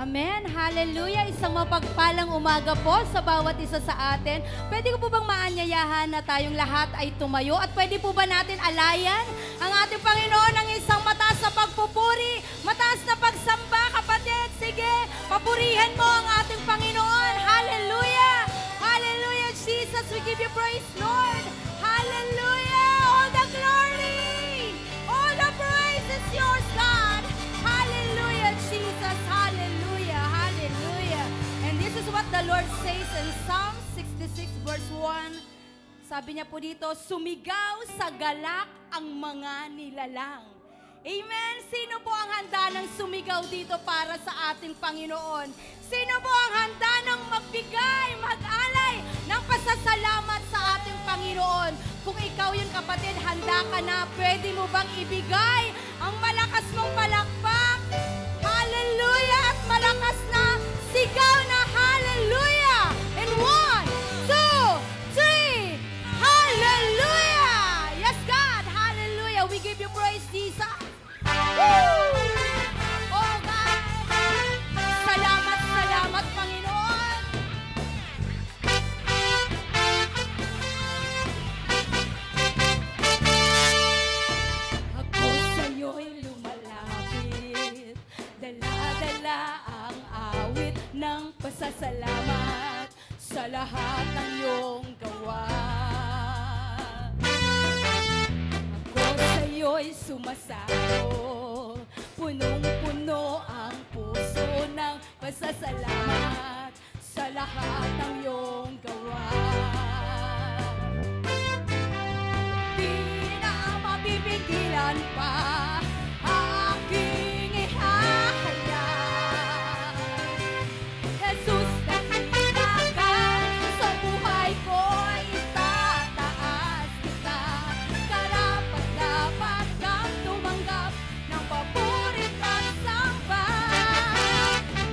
Amen. Hallelujah. Isang mapagpalang umaga po sa bawat isa sa atin. Pwede ko po bang maanyayahan na tayong lahat ay tumayo? At pwede po ba natin alayan ang ating Panginoon ng isang mataas na pagpupuri, mataas na pagsamba, kapatid? Sige, papurihan mo ang ating Panginoon. Hallelujah. Hallelujah, Jesus. We give you praise, Lord. Hallelujah. All the glory. All the praise is yours, God. Hallelujah, Jesus. Hallelujah. Hallelujah. And this is what the Lord says in Psalm 66 verse 1. Sabi niya po dito, sumigaw sa galak ang mga nilalang. Amen. Sino po ang handa ng sumigaw dito para sa ating Panginoon? Sino po ang handa ng magbigay, mag-alay ng pasasalamat sa ating Panginoon? Kung ikaw yun, kapatid, handa ka na, pwede mo bang ibigay ang malakas mong palakpak? Hallelujah! At malakas na sigaw na hallelujah! In 1, 2, 3, hallelujah! Yes, God! Hallelujah! We give you praise, Jesus! Woo! Oh, God! Salamat, salamat, Panginoon! Ako sa'yo'y lumalapit, dala-dala ang awit ng pasasalamat sa lahat ng iyong gawa. Ako sa'yo'y sumasalo, punong-puno ang puso ng pasasalamat sa lahat ng iyong gawa. Di na mapipigilan pa aking ihahayag. Jesus, dakila ka sa buhay ko, itataas kita. Karapat-dapat kang tumanggap ng paborit at samba.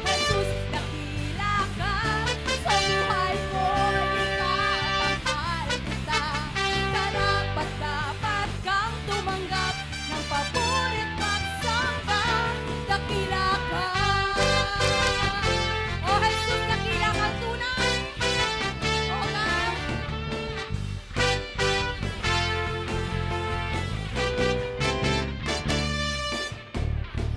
Jesus, dakila ka sa buhay ko, itataas kita. Karapat-dapat kang tumanggap ng paborit at samba. Dakila ka. Oh, Jesus, dakila ka tunay. Oh, God.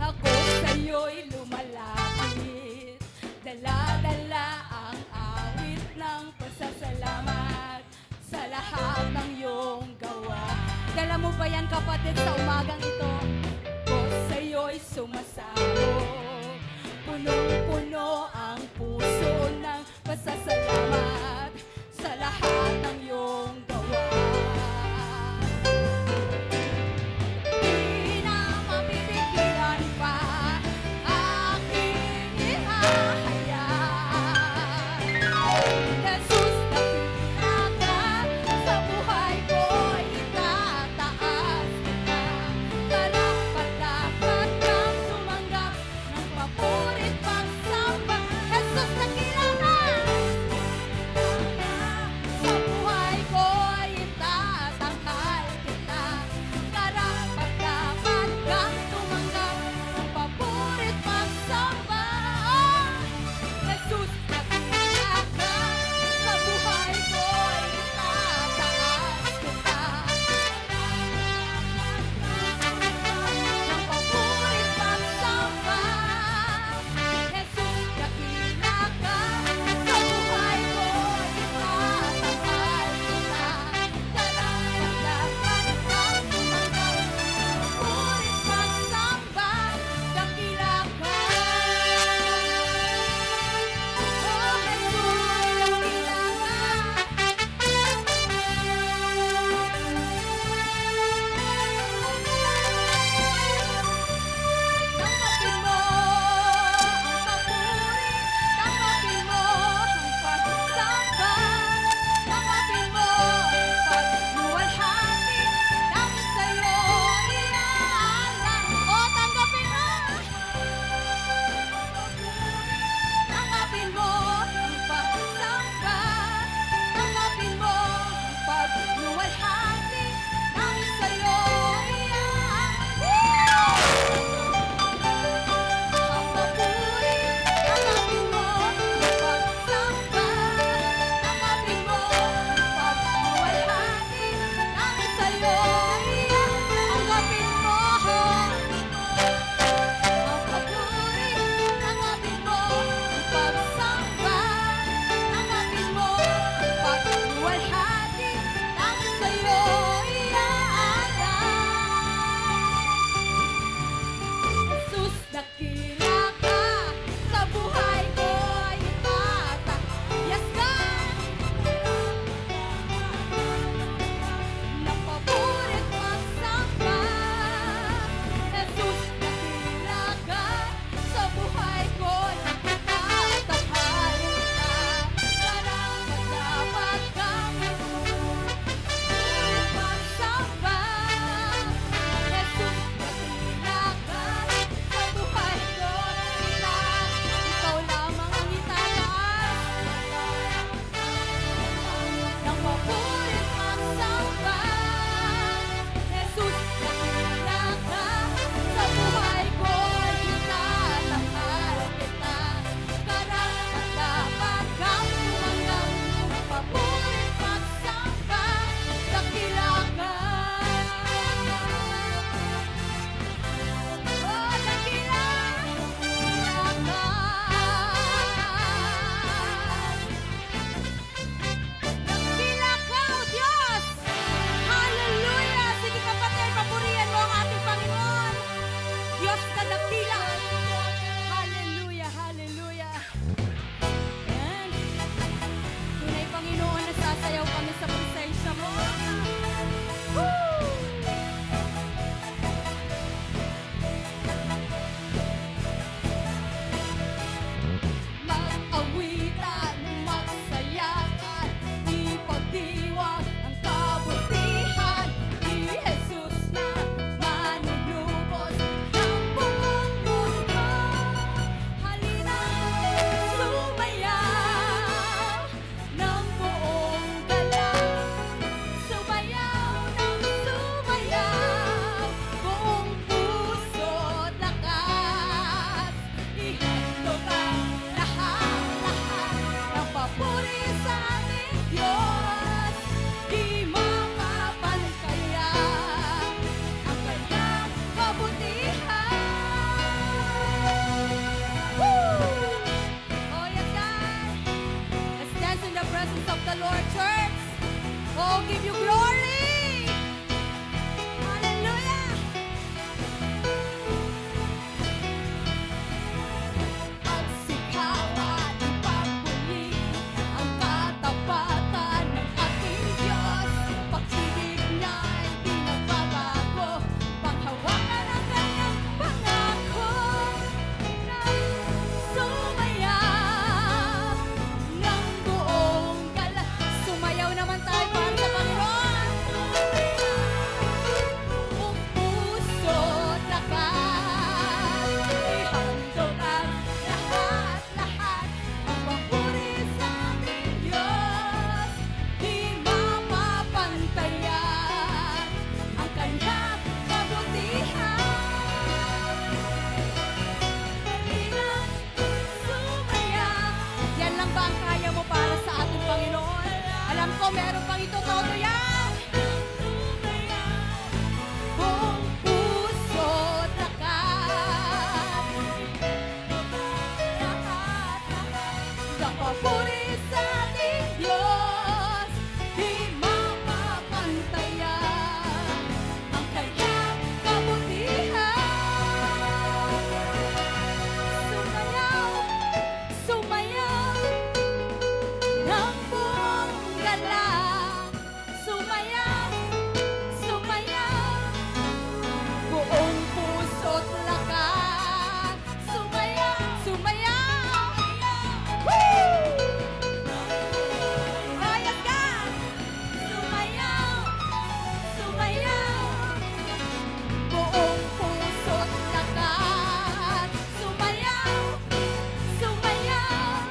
Ako sa'yo'y lumalapit, dala-dala ang awit ng pasasalamat sa lahat ng iyong gawa. Dala mo ba yan, kapatid, sa umagang ito? Ako sa'yo'y sumasabog, punong-puno ang puso ng pasasalamat sa lahat ng iyong gawa. Di na mapipigilan pa aking ihahayag. Jesus, dakila ka sa buhay ko, itataas kita. Karapat-dapat kang tumanggap ng paborit pang Oh, give you glory! Hallelujah! Pagsikawan, pagbuli, ang katapatan ng ating Diyos. Pag-ibig niya'y di nagbabago, panghawakan ang kanyang pangako. Sumaya ng buong gala. Sumayaw naman tayo para sa Panginoon. Buong puso't lakas, ihandog ang lahat-lahat. Ang papuri sa ating Diyos, di mapapantayan ang kanyang kabutihan. Kailan sumaya? Yan lang ba ang kaya mo para sa ating Panginoon? Alam ko meron pang ito todo yan. Buong puso't lakas, lahat-lahat. Ang papuri sa ating Diyos, di mapapantayan ang kanyang kabutihan. Sumayaw, sumayaw ng buong galang. Sumayaw, sumayaw, buong puso't lakas. Sumayaw, sumayaw. Woo! Hayag ka! Sumayaw, sumayaw, buong puso't lakas. Sumayaw, sumayaw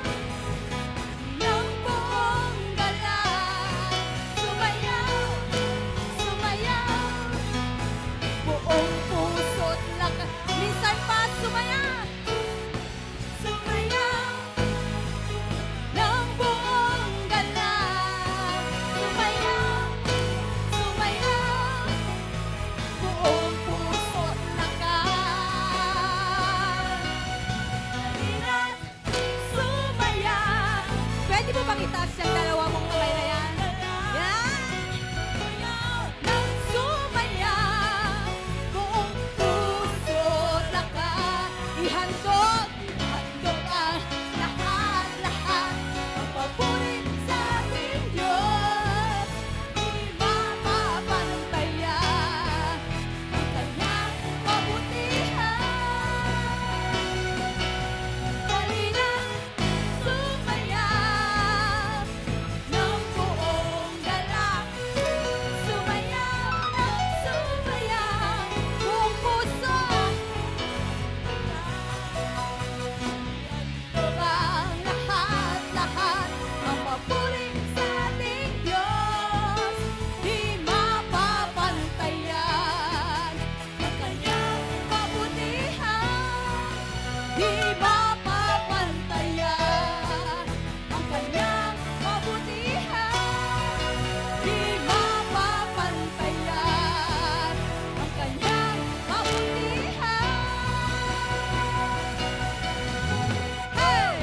ng buong galang. Sumayaw, sumayaw, buong puso't lakas. Minsan pa sumayaw, sumayaw ng buong galang. Sumayaw, sumayaw, buong puso't lakas. Halina't sumaya. Pwede mo bang itaas yung dalawa mong kamay na yan? Yan! Nang sumaya, buong puso't lakas. Ihandog, ihandog ang lahat-lahat. Ang papuri sa ating Diyos, di mapapantayan ang kanyang kabutihan. Halina't sumayaw ng buong galang. Sumayaw ng sumayaw, buong puso. Ang lahat-lahat, ang papuri sa ating Diyos, di mapapantayan ang kanyang kabutihan. Di mapapantayan ang kanyang kabutihan. Di mapapantayan ang kanyang kabutihan. Hey!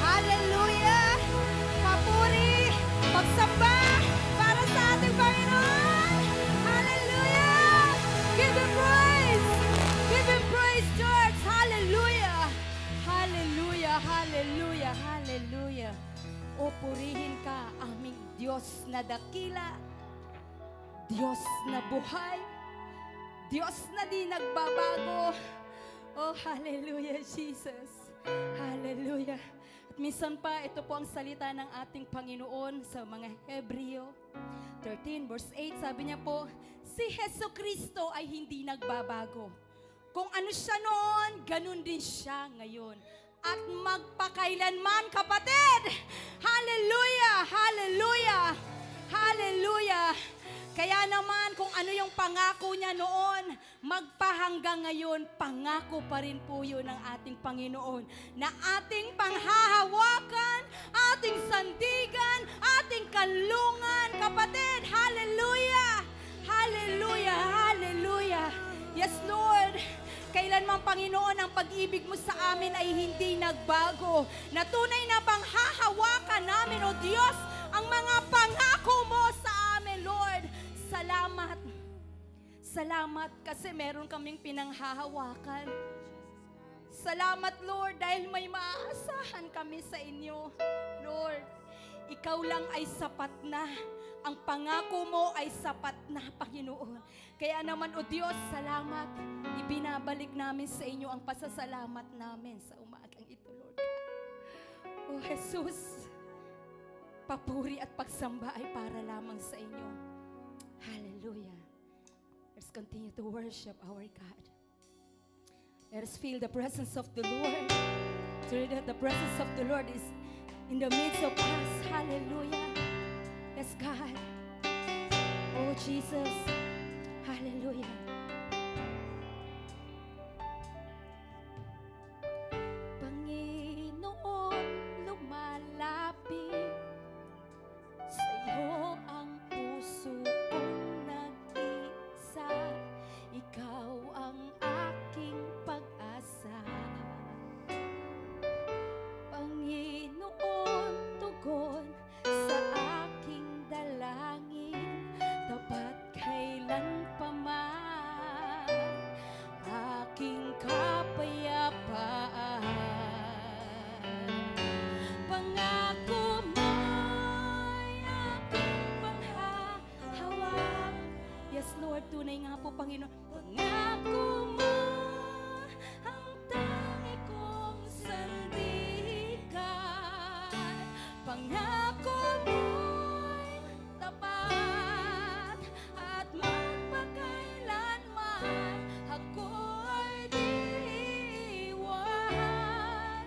Hallelujah! Papuri, pagsamba para sa ating Panginoon. Hallelujah! Give Him praise! Give Him praise, church! Hallelujah! Hallelujah! Hallelujah! Hallelujah! O purihin ka, aming Diyos na dakila, Diyos na buhay, Diyos na di nagbabago. Oh, hallelujah, Jesus. Hallelujah. At minsan pa, ito po ang salita ng ating Panginoon sa mga Hebreo 13 verse 8. Sabi niya po, si Jesucristo ay hindi nagbabago. Kung ano siya noon, ganun din siya ngayon. At magpakailanman, kapatid! Hallelujah! Hallelujah! Hallelujah! Kaya naman kung ano yung pangako niya noon, magpahanggang ngayon, pangako pa rin po yun ng ating Panginoon na ating panghahawakan, ating sandigan, ating kanlungan, kapatid. Hallelujah! Kailanman, Panginoon, ang pag-ibig mo sa amin ay hindi nagbago. Na tunay na bang hahawakan namin, O Diyos, ang mga pangako mo sa amin, Lord. Salamat. Salamat kasi meron kaming pinanghahawakan. Salamat, Lord, dahil may maaasahan kami sa inyo. Lord, ikaw lang ay sapat na. Ang pangako mo ay sapat na, Panginoon. Kaya naman, O Diyos, salamat. Ibinabalik namin sa inyo ang pasasalamat namin sa umagang ito, Lord. O Jesus, papuri at pagsamba ay para lamang sa inyo. Hallelujah. Let's continue to worship our God. Let us feel the presence of the Lord. So that the presence of the Lord is in the midst of us. Hallelujah. Yes, God. Oh, Jesus. Hallelujah. Panginoon, lumalapit sa iyo ang puso kong nag-isa. Ikaw ang aking pag-asa. Panginoon, tugon sa aking dalangin, tapat kailan pa man aking kapayapaan. Pangako mo'y aking panghahawak. Yes, Lord, tunay nga po, Panginoon. Pangako mo ang tangi kong sandigan. Pangako mo'y tapat at magpakailanman ako'y di iwan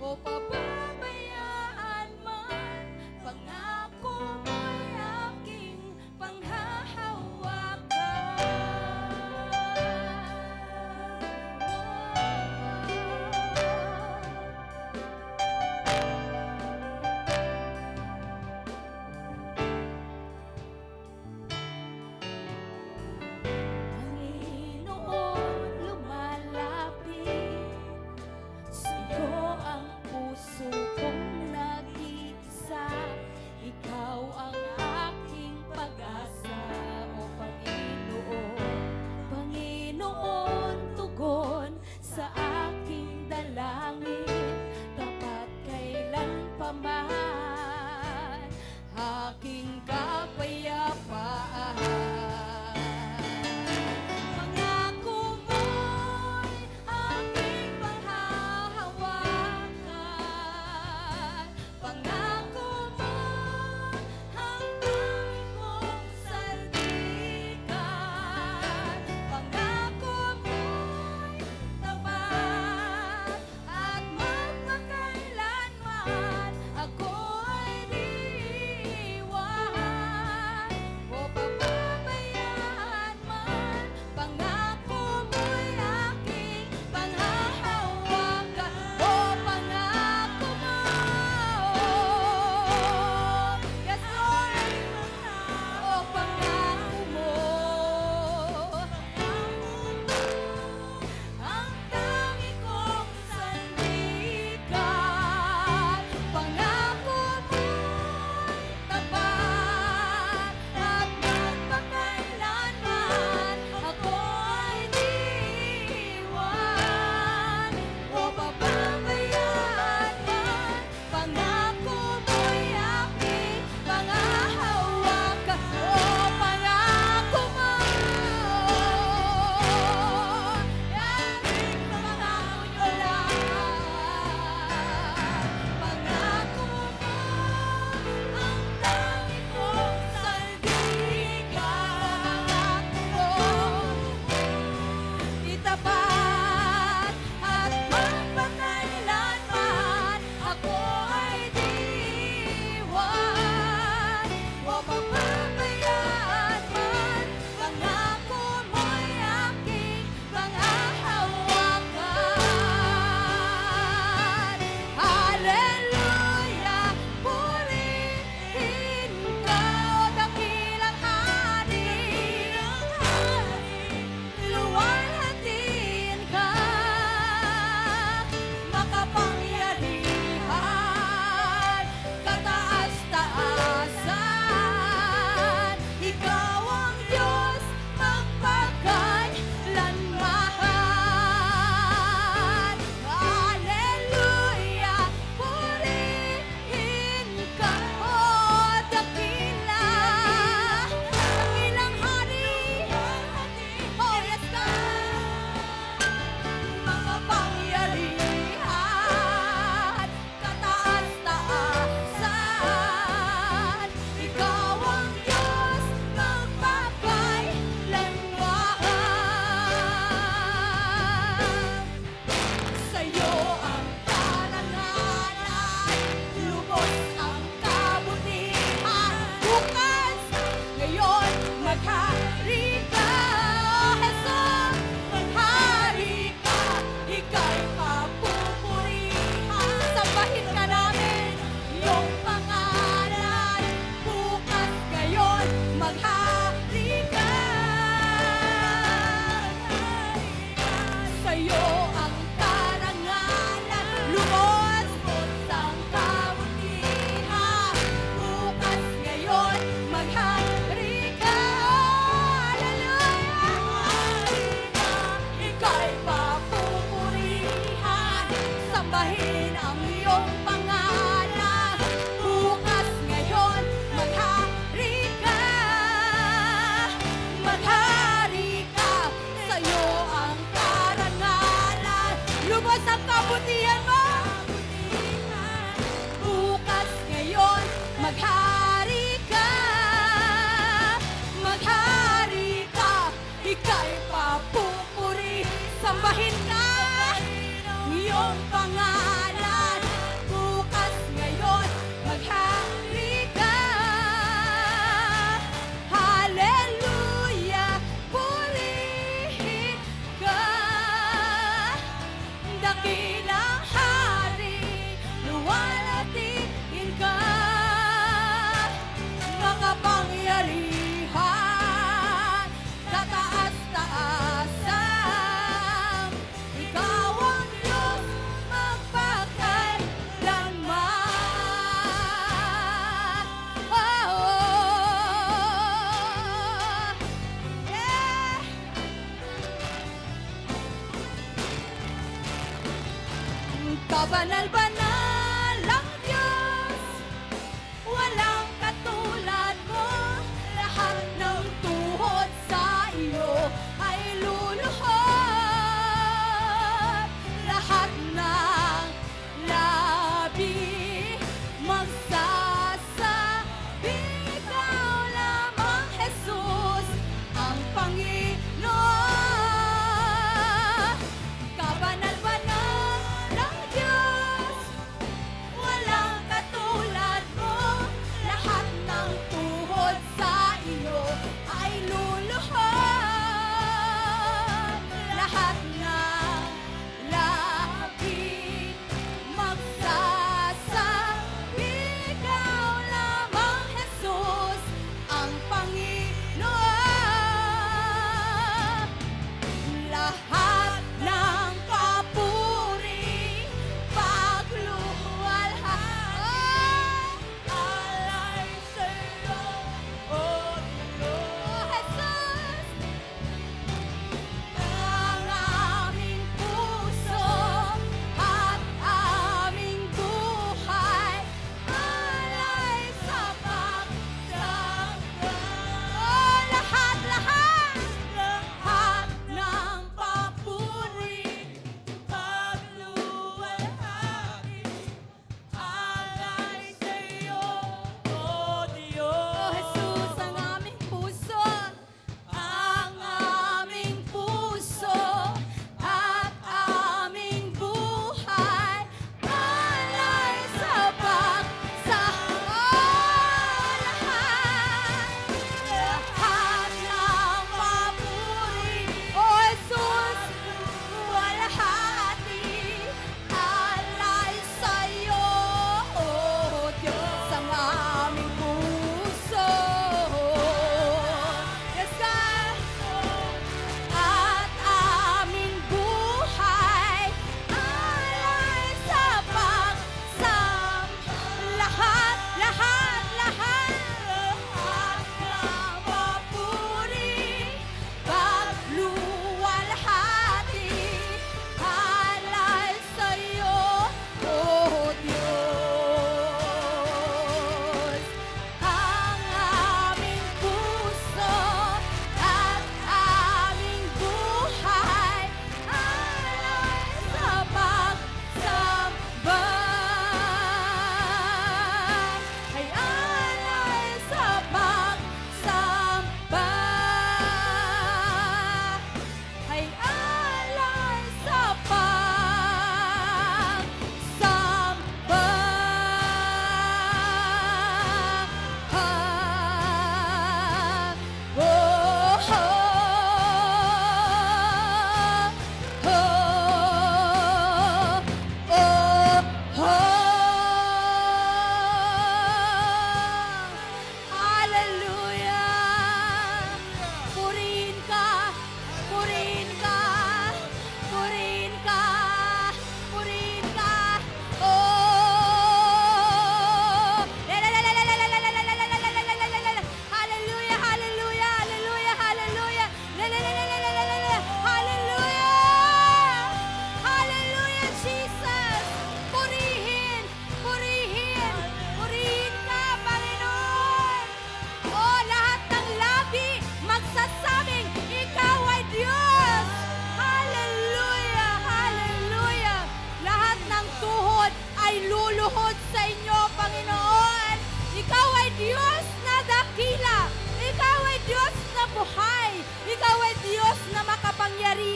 o pababayaan man. Pangako mo'y aking panghahawakan.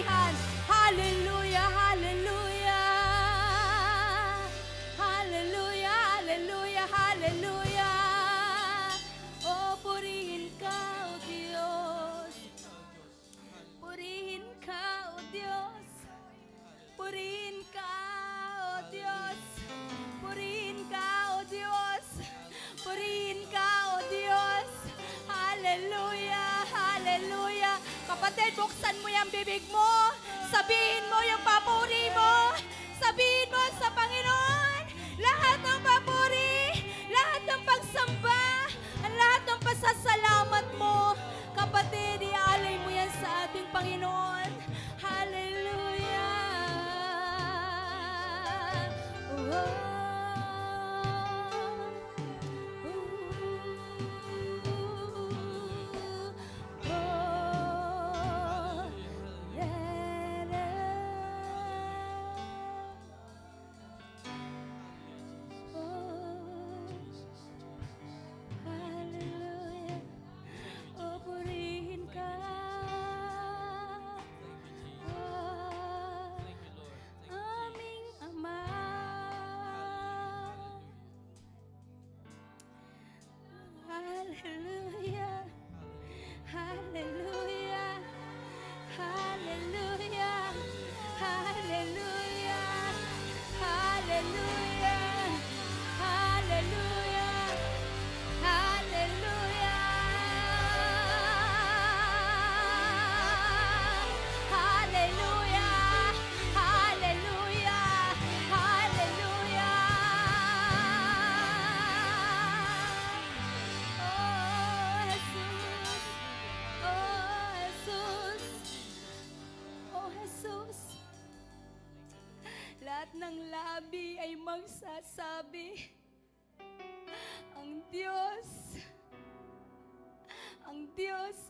kapangyarihan. Hallelujah, hallelujah. Hallelujah, hallelujah, hallelujah. Oh, purihin ka, O Diyos. Purihin ka, O Diyos. Purihin ka, O Diyos. Purihin ka, O Diyos. Purihin ka, O Diyos. Hallelujah, hallelujah. Kapatid, buksan mo yung bibig mo. Sabihin mo yung papuri mo. Sabihin mo sa Panginoon lahat ng papuri, lahat ng pagsamba, lahat ng pasasalamat mo. Kapatid, ialay mo yan sa ating Panginoon. Hallelujah. Hallelujah. Hallelujah. Hallelujah. Hallelujah. Hallelujah. Hallelujah. Hallelujah. Hallelujah. Hallelujah. Hallelujah. Oh, Jesus. Oh, Jesus. Oh, Jesus. Lahat ng labi ay magsasabi, ang Diyos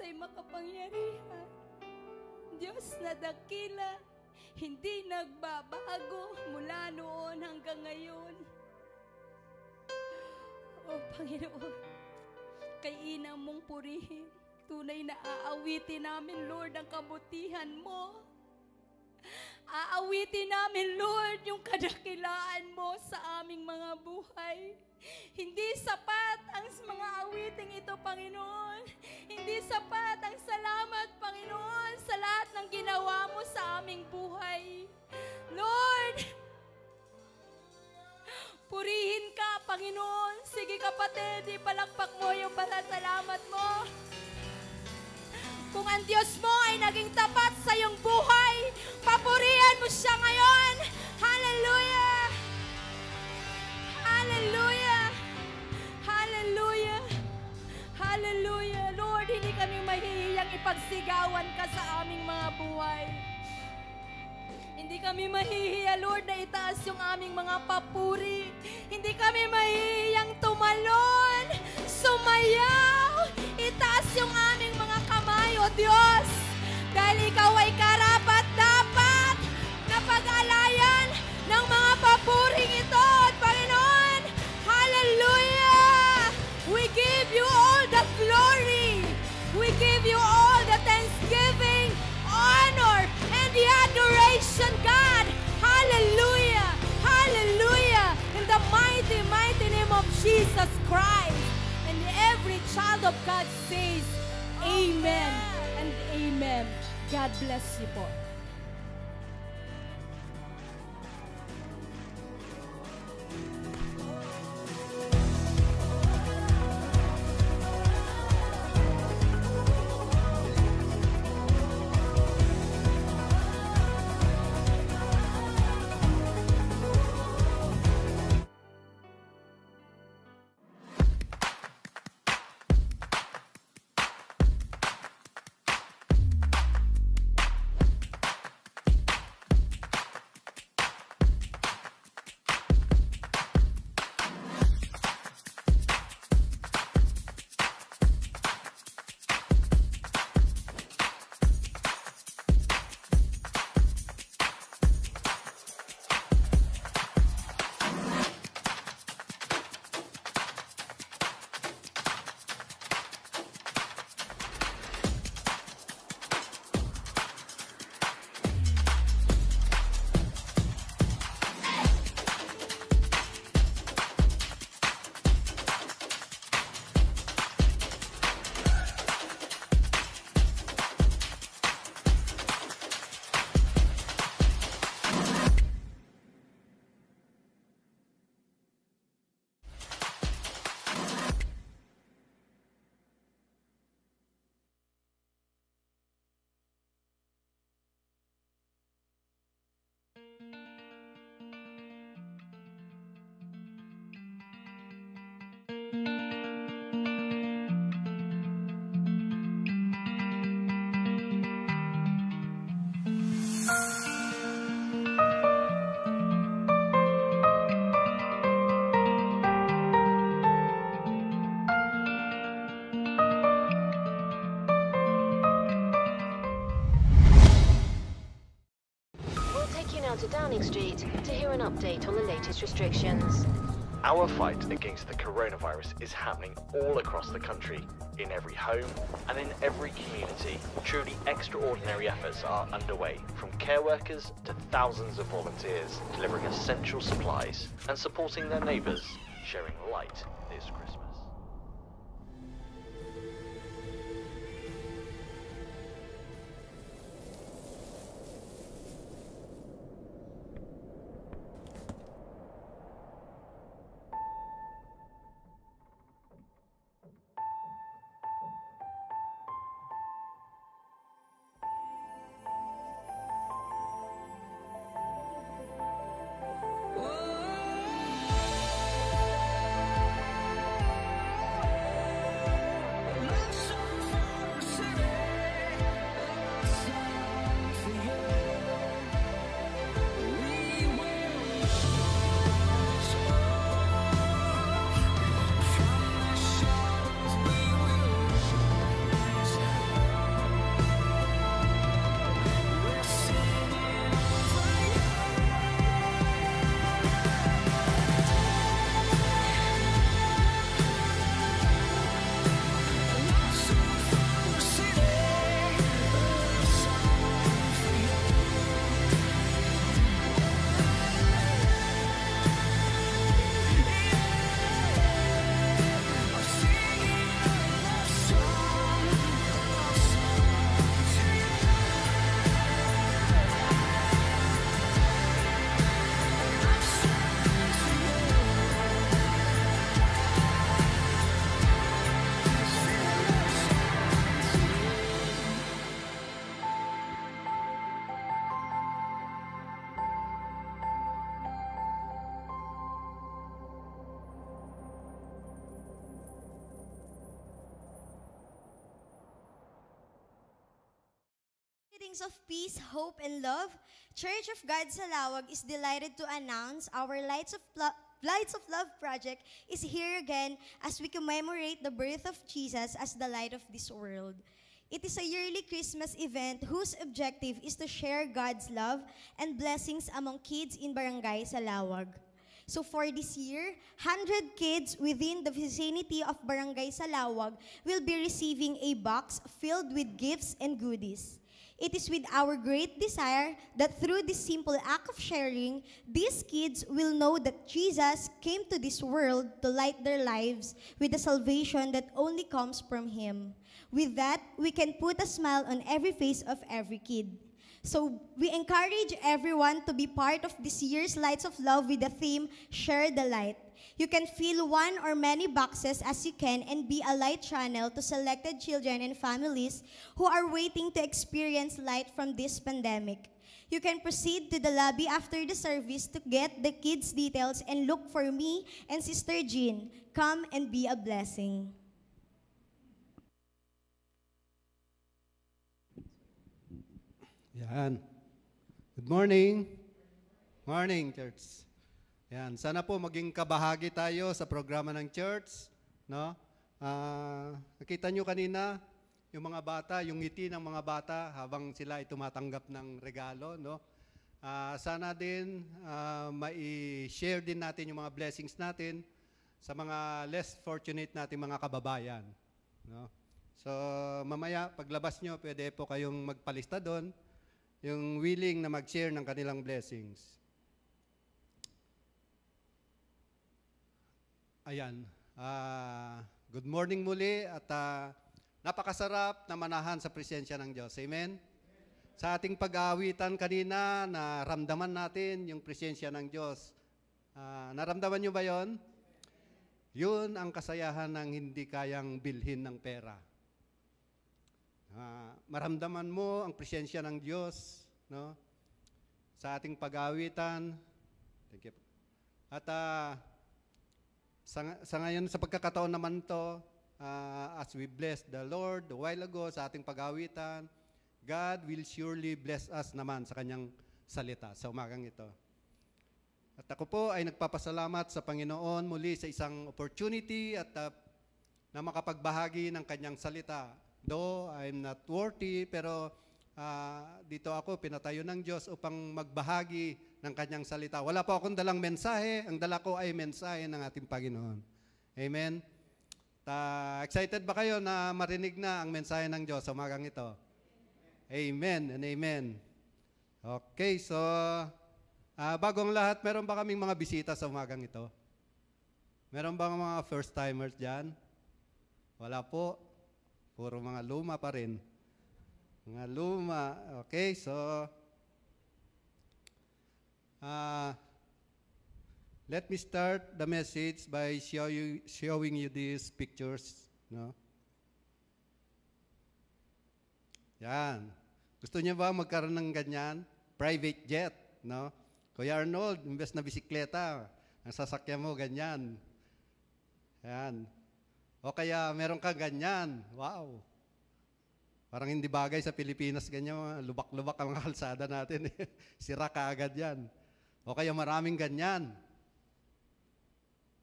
ay makapangyarihan. Diyos na dakila, hindi nagbabago mula noon hanggang ngayon. Oh, Panginoon, kay ina mong purihin, tunay na aawitin namin, Lord, ang kabutihan mo. Aawitin namin, Lord, yung kadakilaan mo sa aming mga buhay. Hindi sapat ang mga awiting ito, Panginoon. Hindi sapat ang salamat, Panginoon, sa lahat ng ginawa mo sa aming buhay. Lord, purihin ka, Panginoon. Sige, kapatid, ipalakpak mo yung pasasalamat mo. Kung ang Diyos mo ay naging tapat sa iyong buhay, papurihan mo siya ngayon. Hallelujah! Hallelujah! Hallelujah! Hallelujah! Lord, hindi kami mahihiyang ipagsigawan ka sa aming mga buhay. Hindi kami mahihiya, Lord, na itaas yung aming mga papuri. Hindi kami mahihiyang tumalon, sumayaw, itaas yung aming mga kamay, O Diyos. Dahil Ikaw ay karapat-dapat na pag-alayan ng mga papuring ito, Panginoon. Hallelujah! We give You all the glory. We give You all the thanksgiving, honor, and the adoration, God. Hallelujah! Hallelujah! In the mighty, mighty name of Jesus Christ. And every child of God says, Amen and Amen. God bless you po. to Downing Street to hear an update on the latest restrictions. Our fight against the coronavirus is happening all across the country, in every home and in every community. Truly extraordinary efforts are underway, from care workers to thousands of volunteers, delivering essential supplies and supporting their neighbours, sharing light this Christmas. Greetings of peace, hope, and love. Church of God Salawag is delighted to announce our Lights of Love project is here again as we commemorate the birth of Jesus as the light of this world. It is a yearly Christmas event whose objective is to share God's love and blessings among kids in Barangay Salawag. So for this year, 100 kids within the vicinity of Barangay Salawag will be receiving a box filled with gifts and goodies. It is with our great desire that through this simple act of sharing, these kids will know that Jesus came to this world to light their lives with the salvation that only comes from Him. With that, we can put a smile on every face of every kid. So we encourage everyone to be part of this year's Lights of Love with the theme, Share the Light. You can fill one or many boxes as you can and be a light channel to selected children and families who are waiting to experience light from this pandemic. You can proceed to the lobby after the service to get the kids' details and look for me and Sister Jean. Come and be a blessing. Yan. Good morning. Morning, church. Yan. Sana po maging kabahagi tayo sa programa ng church. No? Nakita nyo kanina, yung mga bata, yung ngiti ng mga bata habang sila ay tumatanggap ng regalo. No? Sana din mai-share din natin yung mga blessings natin sa mga less fortunate nating mga kababayan. No? So, mamaya, paglabas nyo, pwede po kayong magpalista doon, yung willing na mag-share ng kanilang blessings. Ayan. Good morning muli at napakasarap na manahan sa presensya ng Diyos. Amen? Sa ating pag-aawitan kanina, naramdaman natin yung presensya ng Diyos. Naramdaman nyo ba yon? Yun ang kasayahan ng hindi kayang bilhin ng pera. Maramdaman mo ang presensya ng Diyos, no? Sa ating pag-aawitan. Thank you. At sa ngayon, sa pagkakataon naman to, as we bless the Lord a while ago sa ating pag-aawitan, God will surely bless us naman sa Kanyang salita sa umagang ito. At ako po ay nagpapasalamat sa Panginoon muli sa isang opportunity at na makapagbahagi ng Kanyang salita. Though I'm not worthy, pero dito ako pinatayo ng Diyos upang magbahagi ng kanyang salita. Wala po akong dalang mensahe. Ang dala ko ay mensahe ng ating Panginoon. Amen? Excited ba kayo na marinig na ang mensahe ng Diyos sa umagang ito? Amen and amen. Okay, so bagong lahat, meron ba kaming mga bisita sa umagang ito? Meron ba mga first-timers dyan? Wala po. Puro mga luma pa rin. Mga luma. Okay, so let me start the message by showing you these pictures. No? Yan. Gusto niyo ba magkaroon ng ganyan? Private jet. No? Kuya Arnold, imbes na bisikleta, ang sasakyan mo ganyan. Yan. O kaya meron ka ganyan. Wow. Parang hindi bagay sa Pilipinas ganyan. Lubak-lubak ang kalsada natin. Sira ka agad yan. O kaya maraming ganyan.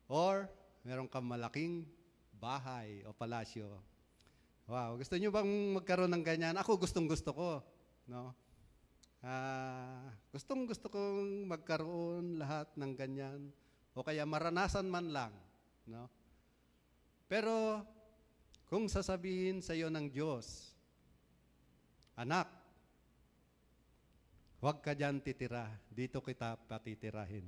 Or, meron kang malaking bahay o palasyo. Wow, gusto niyo bang magkaroon ng ganyan? Ako gustong-gusto ko. No? Gustong-gusto kong magkaroon lahat ng ganyan. O kaya maranasan man lang. No? Pero, kung sasabihin sa iyo ng Diyos, anak, huwag ka dyan titira. Dito kita patitirahin.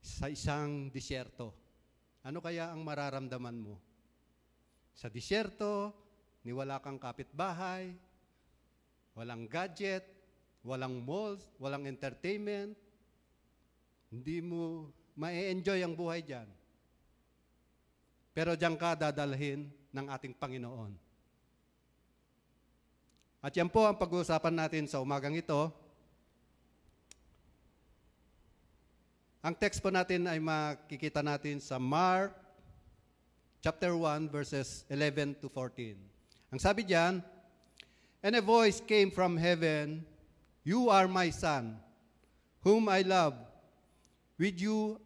Sa isang disyerto. Ano kaya ang mararamdaman mo? Sa disyerto, ni wala kang kapitbahay, walang gadget, walang malls, walang entertainment, hindi mo ma-enjoy ang buhay dyan. Pero dyan ka dadalhin ng ating Panginoon. At yan po ang pag-uusapan natin sa umagang ito. Ang text po natin ay makikita natin sa Mark chapter 1 verses 11 to 14. Ang sabi diyan, "And a voice came from heaven, 'You are my son, whom I love. With you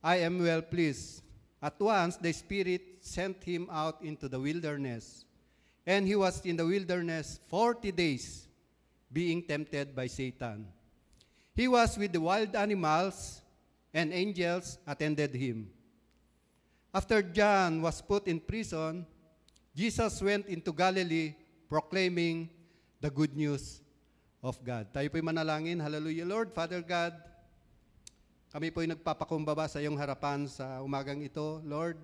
I am well pleased.' At once the Spirit sent him out into the wilderness, and he was in the wilderness 40 days, being tempted by Satan. He was with the wild animals, and angels attended him. After John was put in prison, Jesus went into Galilee proclaiming the good news of God." Tayo po'y manalangin. Hallelujah. Lord, Father God, kami po'y nagpapakumbaba sa iyong harapan sa umagang ito. Lord,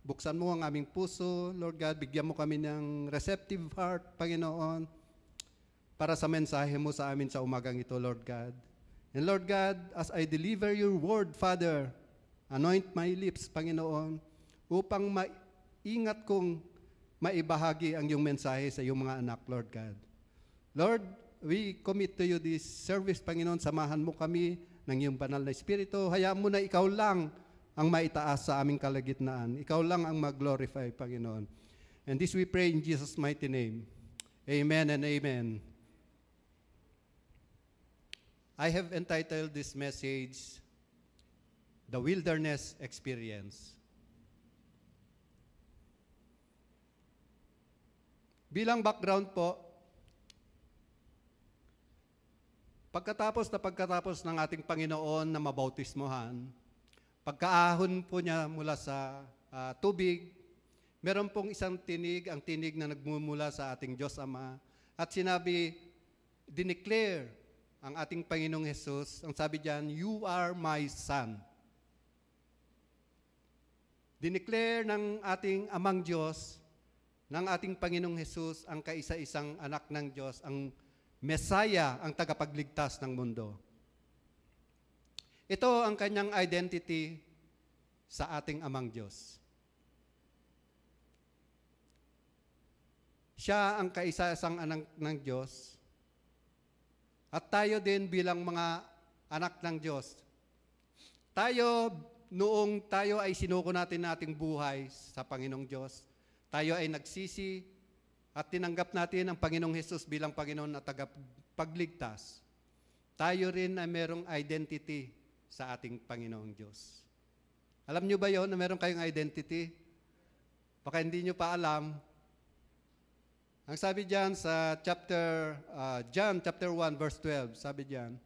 buksan mo ang aming puso. Lord God, bigyan mo kami ng receptive heart, Panginoon, para sa mensahe mo sa amin sa umagang ito, Lord God. And Lord God, as I deliver your word, Father, anoint my lips, Panginoon, upang maingat kong maibahagi ang iyong mensahe sa iyong mga anak, Lord God. Lord, we commit to you this service, Panginoon. Samahan mo kami ng iyong banal na Espiritu. Hayaan mo na ikaw lang ang maitaas sa aming kalagitnaan. Ikaw lang ang mag-glorify, Panginoon. And this we pray in Jesus' mighty name. Amen and amen. I have entitled this message, The Wilderness Experience. Bilang background po, pagkatapos ng ating Panginoon na mabautismohan, pagkaahon po niya mula sa tubig, meron pong isang tinig, ang tinig na nagmumula sa ating Diyos Ama, at sinabi, dineclare ang ating Panginoong Hesus, ang sabi diyan, "You are my son." Dineclare ng ating Amang Diyos, ng ating Panginoong Hesus, ang kaisa-isang anak ng Diyos, ang Messiah, ang tagapagligtas ng mundo. Ito ang kanyang identity sa ating Amang Diyos. Siya ang kaisa-isang anak ng Diyos, at tayo din bilang mga anak ng Diyos. Noong tayo ay sinuko natin ating buhay sa Panginoong Diyos, tayo ay nagsisi at tinanggap natin ang Panginoong Hesus bilang Panginoon at tagapagligtas. Tayo rin ay merong identity sa ating Panginoong Diyos. Alam nyo ba yon na meron kayong identity? Baka hindi nyo pa alam. Ang sabi diyan sa John chapter 1 verse 12, sabi diyan,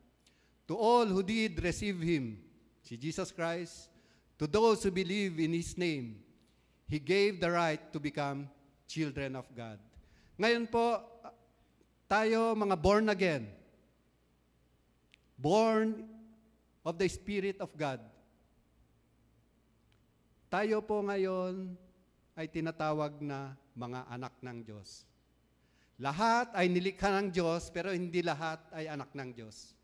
to all who did receive Him, si Jesus Christ, to those who believe in His name, He gave the right to become children of God. Ngayon po, tayo mga born again, born of the Spirit of God. Tayo po ngayon ay tinatawag na mga anak ng Diyos. Lahat ay nilikha ng Diyos, pero hindi lahat ay anak ng Diyos.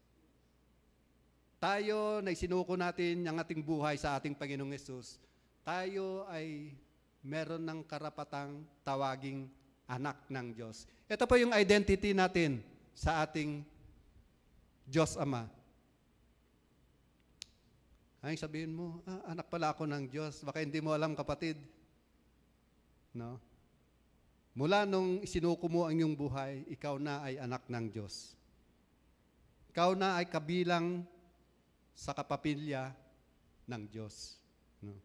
Tayo na isinuko natin ang ating buhay sa ating Panginoong Yesus, tayo ay meron ng karapatang tawaging anak ng Diyos. Ito po yung identity natin sa ating Diyos Ama. Ay sabihin mo, anak pala ako ng Diyos. Baka hindi mo alam, kapatid. No? Mula nung isinuko mo ang iyong buhay, ikaw na ay anak ng Diyos. Ikaw na ay kabilang sa kapamilya ng Diyos. No?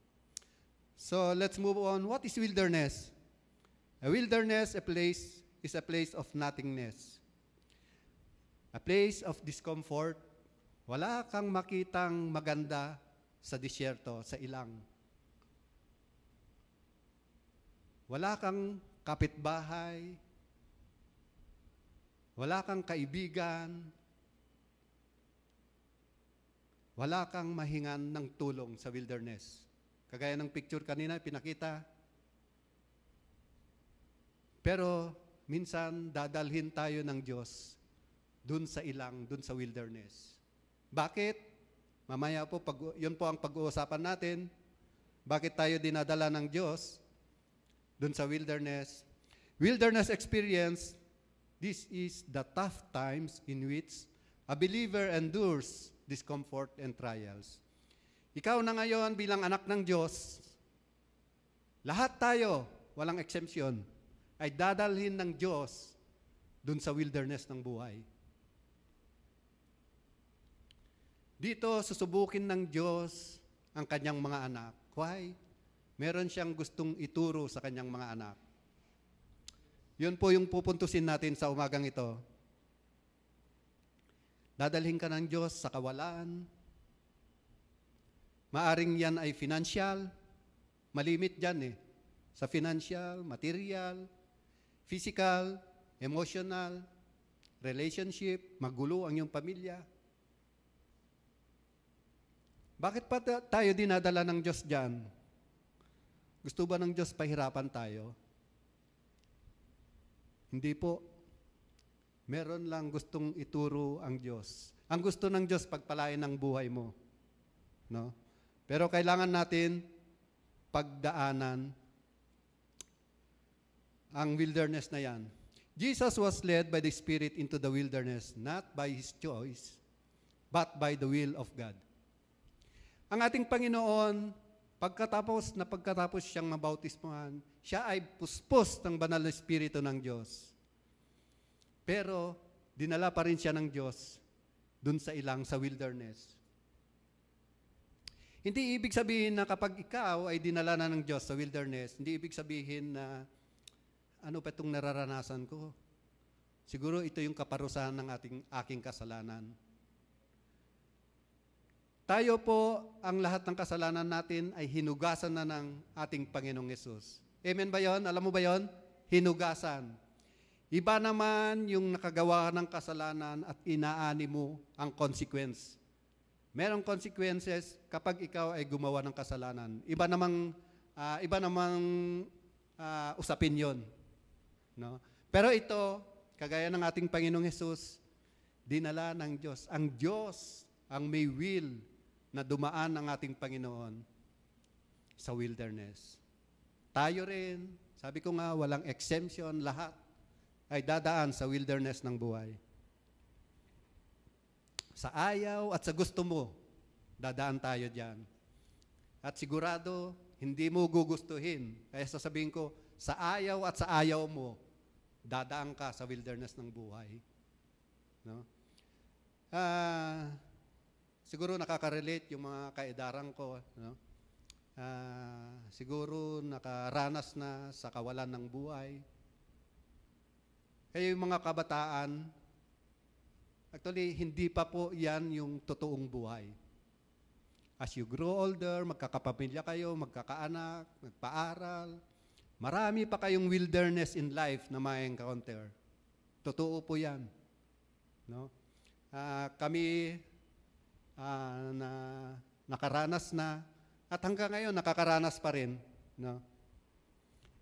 So, let's move on. What is wilderness? A wilderness is a place of nothingness. A place of discomfort. Wala kang makitang maganda sa disyerto, sa ilang. Wala kang kapitbahay. Wala kang kaibigan. Wala kang mahingan ng tulong sa wilderness. Kagaya ng picture kanina, pinakita. Pero minsan dadalhin tayo ng Diyos dun sa ilang, dun sa wilderness. Bakit? Mamaya po, yun po ang pag-uusapan natin. Bakit tayo dinadala ng Diyos dun sa wilderness? Wilderness experience, this is the tough times in which a believer endures discomfort and trials. Ikaw na ngayon bilang anak ng Diyos, lahat tayo, walang exemption, ay dadalhin ng Diyos dun sa wilderness ng buhay. Dito, susubukin ng Diyos ang kanyang mga anak. Why? Meron siyang gustong ituro sa kanyang mga anak. Yun po yung pupuntusin natin sa umagang ito. Dadalhin ka ng Diyos sa kawalan. Maaring yan ay financial. Malimit dyan eh. Sa financial, material, physical, emotional, relationship, magulo ang iyong pamilya. Bakit pa tayo dinadala ng Diyos dyan? Gusto ba ng Diyos pahirapan tayo? Hindi po. Meron lang gustong ituro ang Diyos. Ang gusto ng Diyos, pagpalain ang buhay mo. No? Pero kailangan natin pagdaanan ang wilderness na yan. Jesus was led by the Spirit into the wilderness, not by His choice, but by the will of God. Ang ating Panginoon, pagkatapos siyang mabautismuhan, siya ay puspos ng banal na Espiritu ng Diyos. Pero, dinala pa rin siya ng Diyos dun sa ilang, sa wilderness. Hindi ibig sabihin na kapag ikaw ay dinala na ng Diyos sa wilderness, hindi ibig sabihin na, ano pa itong nararanasan ko? Siguro ito yung kaparusahan ng aking kasalanan. Tayo po, ang lahat ng kasalanan natin ay hinugasan na ng ating Panginoong Yesus. Amen ba yon? Alam mo ba yon? Hinugasan. Iba naman yung nakagawa ng kasalanan at inaani mo ang consequence. Merong consequences kapag ikaw ay gumawa ng kasalanan. Iba namang usapin yon. No? Pero ito, kagaya ng ating Panginoong Yesus, dinala ng Diyos. Ang Diyos ang may will na dumaan ng ating Panginoon sa wilderness. Tayo rin, sabi ko nga, walang exemption, lahat ay dadaan sa wilderness ng buhay. Sa ayaw at sa gusto mo, dadaan tayo dyan. At sigurado, hindi mo gugustuhin. Kaya sasabihin ko, sa ayaw at sa ayaw mo, dadaan ka sa wilderness ng buhay. No? Siguro nakaka-relate yung mga kaedaran ko. No? Siguro nakaranas na sa kawalan ng buhay. Kaya yung mga kabataan, actually, hindi pa po yan yung totoong buhay. As you grow older, magkakapamilya kayo, magkakaanak, magpaaral, marami pa kayong wilderness in life na ma-encounter. Totoo po yan. No? Kami na nakaranas na, at hanggang ngayon nakakaranas pa rin. No?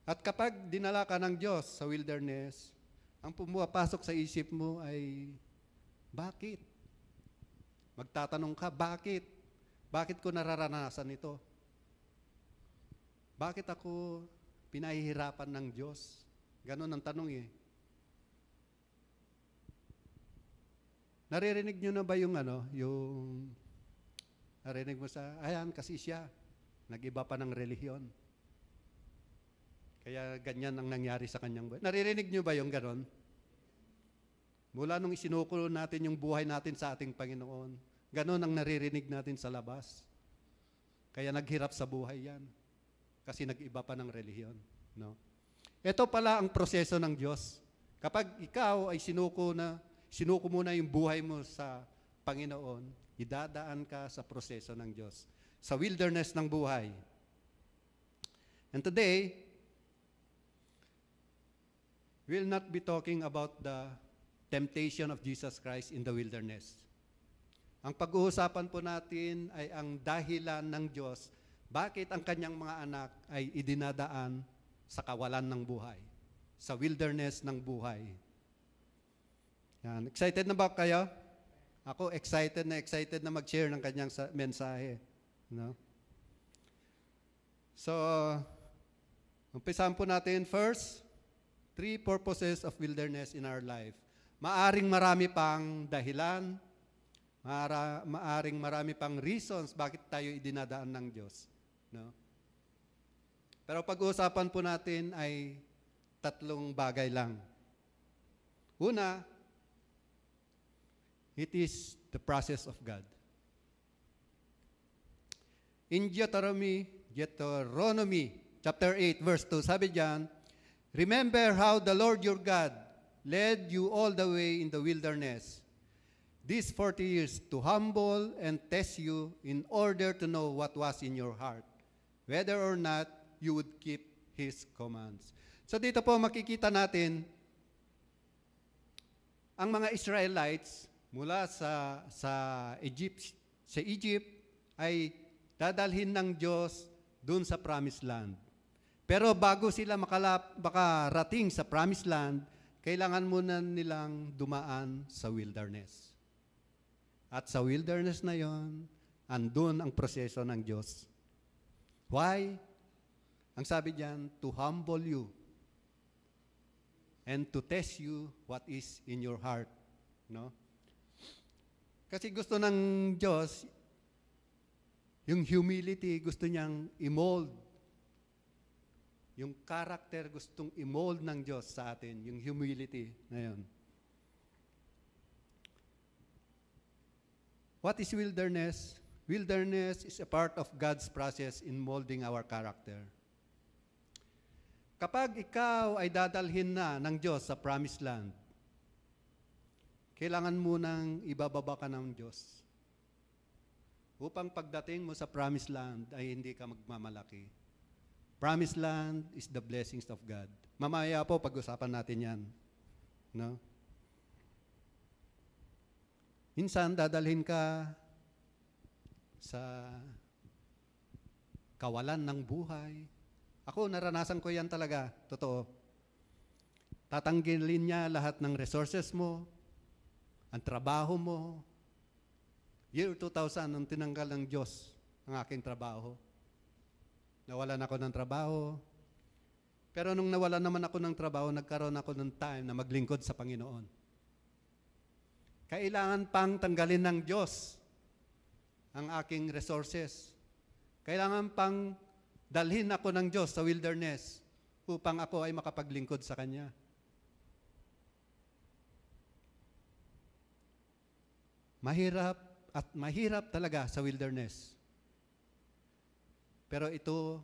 At kapag dinala ka ng Diyos sa wilderness, ang pumapasok sa isip mo ay, bakit? Magtatanong ka, bakit? Bakit ko nararanasan ito? Bakit ako pinahihirapan ng Diyos? Ganon ang tanong eh. Naririnig nyo na ba yung narinig mo sa, ayan kasi siya, nag-iba pa ng relihiyon. Kaya ganyan ang nangyari sa kanyang buhay. Naririnig nyo ba yung ganon? Mula nung isinuko natin yung buhay natin sa ating Panginoon, ganon ang naririnig natin sa labas. Kaya naghirap sa buhay yan. Kasi nag-iba pa ng relihiyon. No? Ito pala ang proseso ng Diyos. Kapag ikaw ay sinuko mo na yung buhay mo sa Panginoon, idadaan ka sa proseso ng Diyos. Sa wilderness ng buhay. And today, we'll not be talking about the temptation of Jesus Christ in the wilderness. Ang pag-uusapan po natin ay ang dahilan ng Diyos, bakit ang kanyang mga anak ay idinadaan sa kawalan ng buhay, sa wilderness ng buhay. Yan. Excited na ba kayo? Ako excited na mag-share ng kanyang mensahe. No? So, umpisahan po natin first, 3 purposes of wilderness in our life. Maaring marami pang dahilan, maaring marami pang reasons bakit tayo idinadaan ng Diyos. No? Pero pag-uusapan po natin ay 3 bagay lang. Una, it is the process of God. In Deuteronomy chapter 8, verse 2, sabi diyan, remember how the Lord your God led you all the way in the wilderness, these 40 years, to humble and test you in order to know what was in your heart, whether or not you would keep His commands. So dito po makikita natin ang mga Israelites mula sa Egypt ay dadalhin ng Diyos dun sa Promised Land. Pero bago sila makarating sa Promised Land, kailangan muna nilang dumaan sa wilderness. At sa wilderness na yon, andun ang proseso ng Diyos. Why? Ang sabi diyan, to humble you and to test you what is in your heart. No? Kasi gusto ng Diyos, yung humility, gusto niyang i-mold. Yung character, gustong i-mold ng Diyos sa atin, yung humility na yun. What is wilderness? Wilderness is a part of God's process in molding our character. Kapag ikaw ay dadalhin na ng Diyos sa Promised Land, kailangan mo nang ibababa ka ng Diyos. Upang pagdating mo sa Promised Land ay hindi ka magmamalaki. Promised Land is the blessings of God. Mamaya po pag-usapan natin yan. No? Minsan dadalhin ka sa kawalan ng buhay. Ako, naranasan ko yan talaga. Totoo. Tatanggilin niya lahat ng resources mo, ang trabaho mo. Year 2000, nung tinanggal ng Diyos ang aking trabaho. Nawalan ako ng trabaho. Pero nung nawalan naman ako ng trabaho, nagkaroon ako ng time na maglingkod sa Panginoon. Kailangan pang tanggalin ng Diyos ang aking resources. Kailangan pang dalhin ako ng Diyos sa wilderness upang ako ay makapaglingkod sa Kanya. Mahirap at mahirap talaga sa wilderness. Pero ito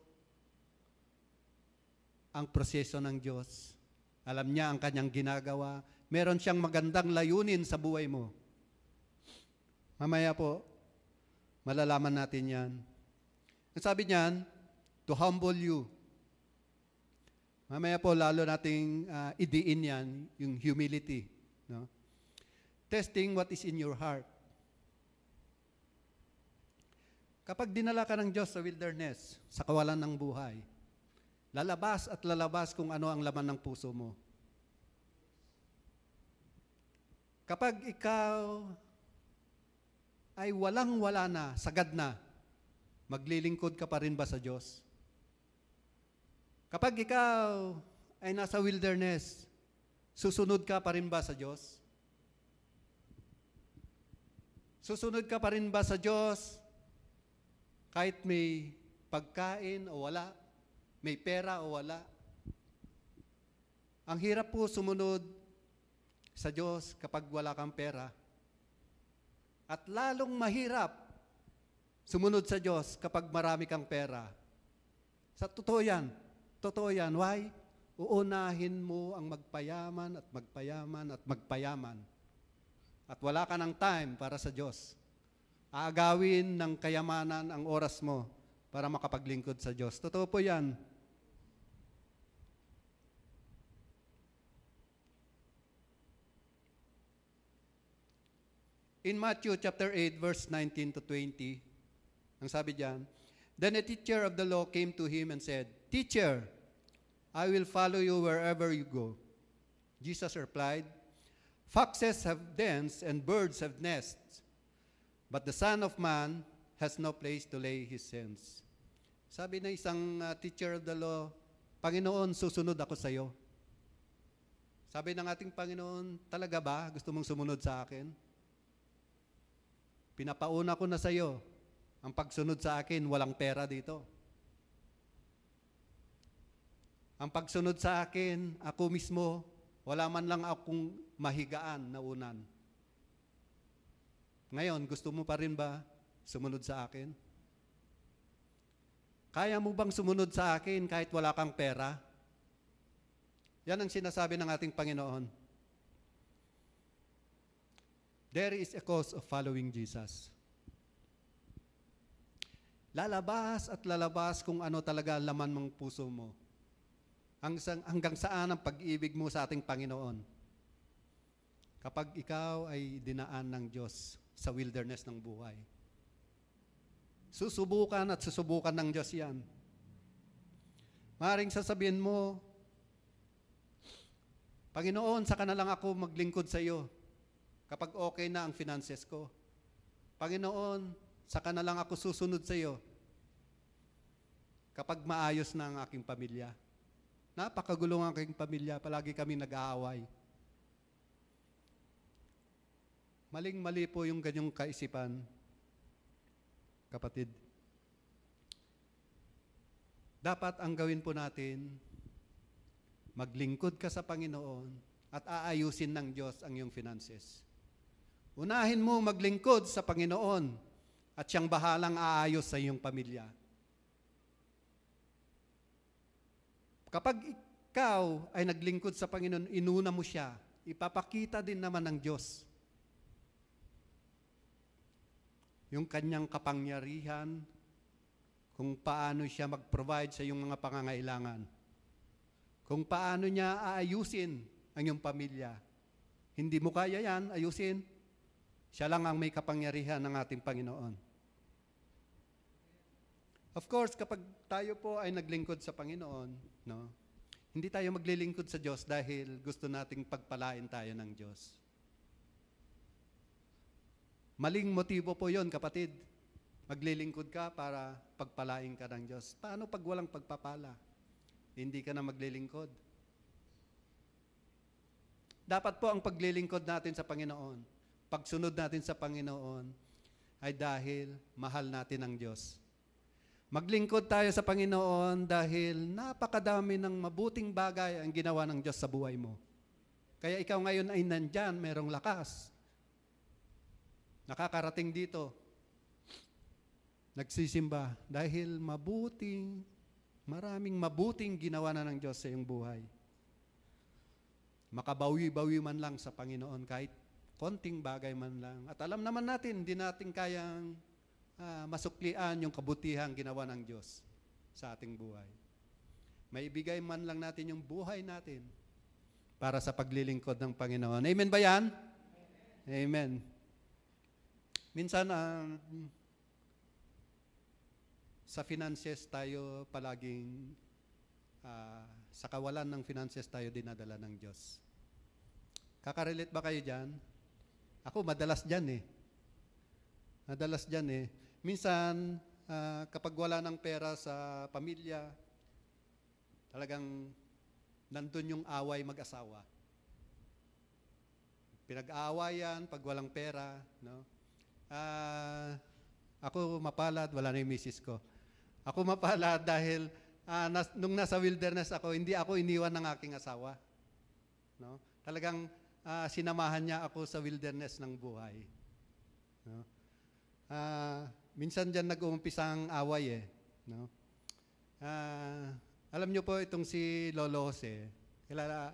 ang proseso ng Diyos Alam niya ang kanyang ginagawa. Meron siyang magandang layunin sa buhay mo. Mamaya po, malalaman natin yan. Ang sabi niyan, to humble you. Mamaya po, lalo nating idiin yan, yung humility. No? Testing what is in your heart. Kapag dinala ka ng Diyos sa wilderness, sa kawalan ng buhay, lalabas at lalabas kung ano ang laman ng puso mo. Kapag ikaw ay walang-wala na, sagad na, maglilingkod ka pa rin ba sa Diyos? Kapag ikaw ay nasa wilderness, susunod ka pa rin ba sa Diyos? Susunod ka pa rin ba sa Diyos kahit may pagkain o wala, may pera o wala? Ang hirap po sumunod sa Diyos kapag wala kang pera. At lalong mahirap sumunod sa Diyos kapag marami kang pera. Sa totoo yan. Totoo yan. Why? Uunahin mo ang magpayaman at magpayaman at magpayaman. At wala ka ng time para sa Diyos. Aagawin ng kayamanan ang oras mo para makapaglingkod sa Diyos. Totoo po yan. In Matthew chapter 8, verse 19 to 20, ang sabi diyan, then a teacher of the law came to him and said, Teacher, I will follow you wherever you go. Jesus replied, Foxes have dens and birds have nests, but the Son of Man has no place to lay his heads. Sabi na isang teacher of the law, Panginoon, susunod ako sa iyo. Sabi ng ating Panginoon, talaga ba gusto mong sumunod sa akin? Pinapauna ko na sa iyo. Ang pagsunod sa akin, walang pera dito. Ang pagsunod sa akin, ako mismo, wala man lang akong mahigaan na unan. Ngayon, gusto mo pa rin ba sumunod sa akin? Kaya mo bang sumunod sa akin kahit wala kang pera? Yan ang sinasabi ng ating Panginoon. There is a cost of following Jesus. Lalabas at lalabas kung ano talaga laman ng puso mo. Hanggang saan ang pag-ibig mo sa ating Panginoon. Kapag ikaw ay dinaan ng Diyos sa wilderness ng buhay. Susubukan at susubukan ng Diyos yan. Maaaring sasabihin mo, Panginoon, saka na lang ako maglingkod sa iyo. Kapag okay na ang finances ko. Panginoon, saka na lang ako susunod sa iyo. Kapag maayos na ang aking pamilya. Napakagulo ang aking pamilya, palagi kami nag-aaway. Maling-mali po yung ganyong kaisipan, kapatid. Dapat ang gawin po natin, maglingkod ka sa Panginoon at aayusin ng Diyos ang iyong finances. Unahin mo maglingkod sa Panginoon at siyang bahalang aayos sa iyong pamilya. Kapag ikaw ay naglingkod sa Panginoon, inuna mo siya, ipapakita din naman ng Diyos yung kanyang kapangyarihan kung paano siya mag-provide sa iyong mga pangangailangan. Kung paano niya aayusin ang iyong pamilya. Hindi mo kaya yan, ayusin. Siya lang ang may kapangyarihan ng ating Panginoon. Of course, kapag tayo po ay naglingkod sa Panginoon, no, hindi tayo maglilingkod sa Diyos dahil gusto nating pagpalain tayo ng Diyos. Maling motibo po yon, kapatid. Maglilingkod ka para pagpalain ka ng Diyos. Paano pag walang pagpapala? Hindi ka na maglilingkod. Dapat po ang paglilingkod natin sa Panginoon, pagsunod natin sa Panginoon, ay dahil mahal natin ang Diyos. Maglingkod tayo sa Panginoon dahil napakadami ng mabuting bagay ang ginawa ng Diyos sa buhay mo. Kaya ikaw ngayon ay nandyan, merong lakas. Nakakarating dito. Nagsisimba dahil maraming mabuting ginawa na ng Diyos sa iyong buhay. makabawi-bawi man lang sa Panginoon kahit konting bagay man lang. At alam naman natin, hindi natin kayang masuklian yung kabutihan ginawa ng Diyos sa ating buhay. Maibigay man lang natin yung buhay natin para sa paglilingkod ng Panginoon. Amen ba yan? Amen. Minsan, sa finances tayo palaging, sa kawalan ng finances tayo dinadala ng Diyos. Kakarelate ba kayo dyan? Ako, madalas dyan eh. Madalas dyan eh. Minsan, kapag wala ng pera sa pamilya, talagang nandun yung away mag-asawa. Pinag-aawayan pag walang pera. No? Ako mapalad, wala na yung misis ko. Ako mapalad dahil nung nasa wilderness ako, hindi ako iniwan ng aking asawa. No? Talagang sinamahan niya ako sa wilderness ng buhay. No? Minsan dyan nag-uumpisa ang away eh. No? Alam niyo po itong si Lolo Jose. Kilala,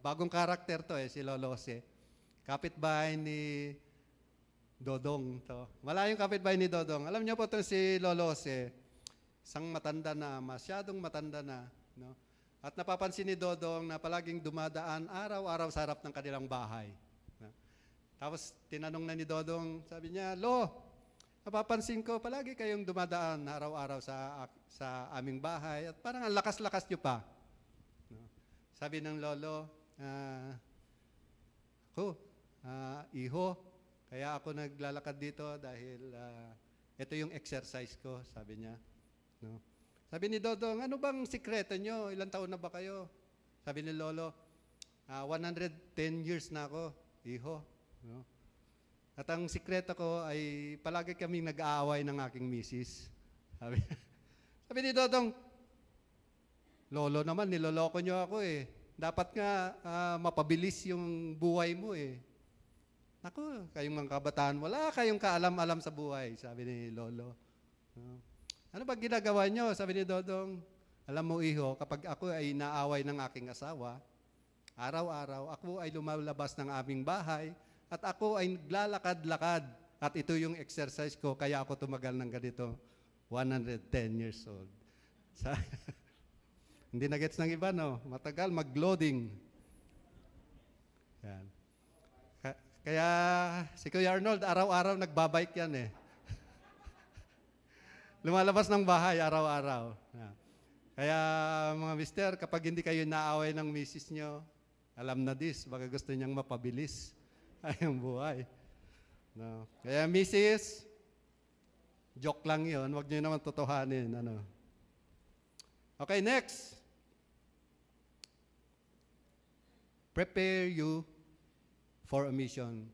bagong karakter to eh, si Lolo Jose. Kapitbahay ni Dodong to. Malayong kapitbahay ni Dodong. Alam niyo po itong si Lolo Jose, isang matanda na, masyadong matanda na. No? At napapansin ni Dodong na palaging dumadaan araw-araw sa harap ng kanilang bahay. No? Tapos tinanong na ni Dodong, sabi niya, Lo, napapansin ko, palagi kayong dumadaan araw-araw sa aming bahay at parang ang lakas-lakas nyo pa. No? Sabi ng lolo, iho, kaya ako naglalakad dito dahil ito yung exercise ko, sabi niya. No? Sabi ni Dodong, ano bang sikreto nyo? Ilang taon na ba kayo? Sabi ni lolo, 110 years na ako, iho. No? At ang sikreto ko ay palagi kaming nag-aaway ng aking misis. Sabi ni Dodong, Lolo naman, niloloko nyo ako eh. Dapat nga mapabilis yung buhay mo eh. Naku, kayong mga kabataan, wala kayong kaalam-alam sa buhay, sabi ni Lolo. Ano ba ginagawa nyo? Sabi ni Dodong, alam mo iho, kapag ako ay naaway ng aking asawa, araw-araw ako ay lumalabas ng aming bahay, at ako ay naglalakad-lakad. At ito yung exercise ko, kaya ako tumagal ng ganito, 110 years old. Hindi na-gets ng iba, no? Matagal, mag-loading. Yan. Kaya si Kuya Arnold, araw-araw nagbabike yan eh. Lumalabas ng bahay araw-araw. Yan. Kaya mga mister, kapag hindi kayo naaway ng misis nyo, alam na this, baka gusto niyang mapabilis ang buhay. No. Kaya misis, joke lang yun. Huwag niyo naman totohanin. Ano. Okay, next. Prepare you for a mission.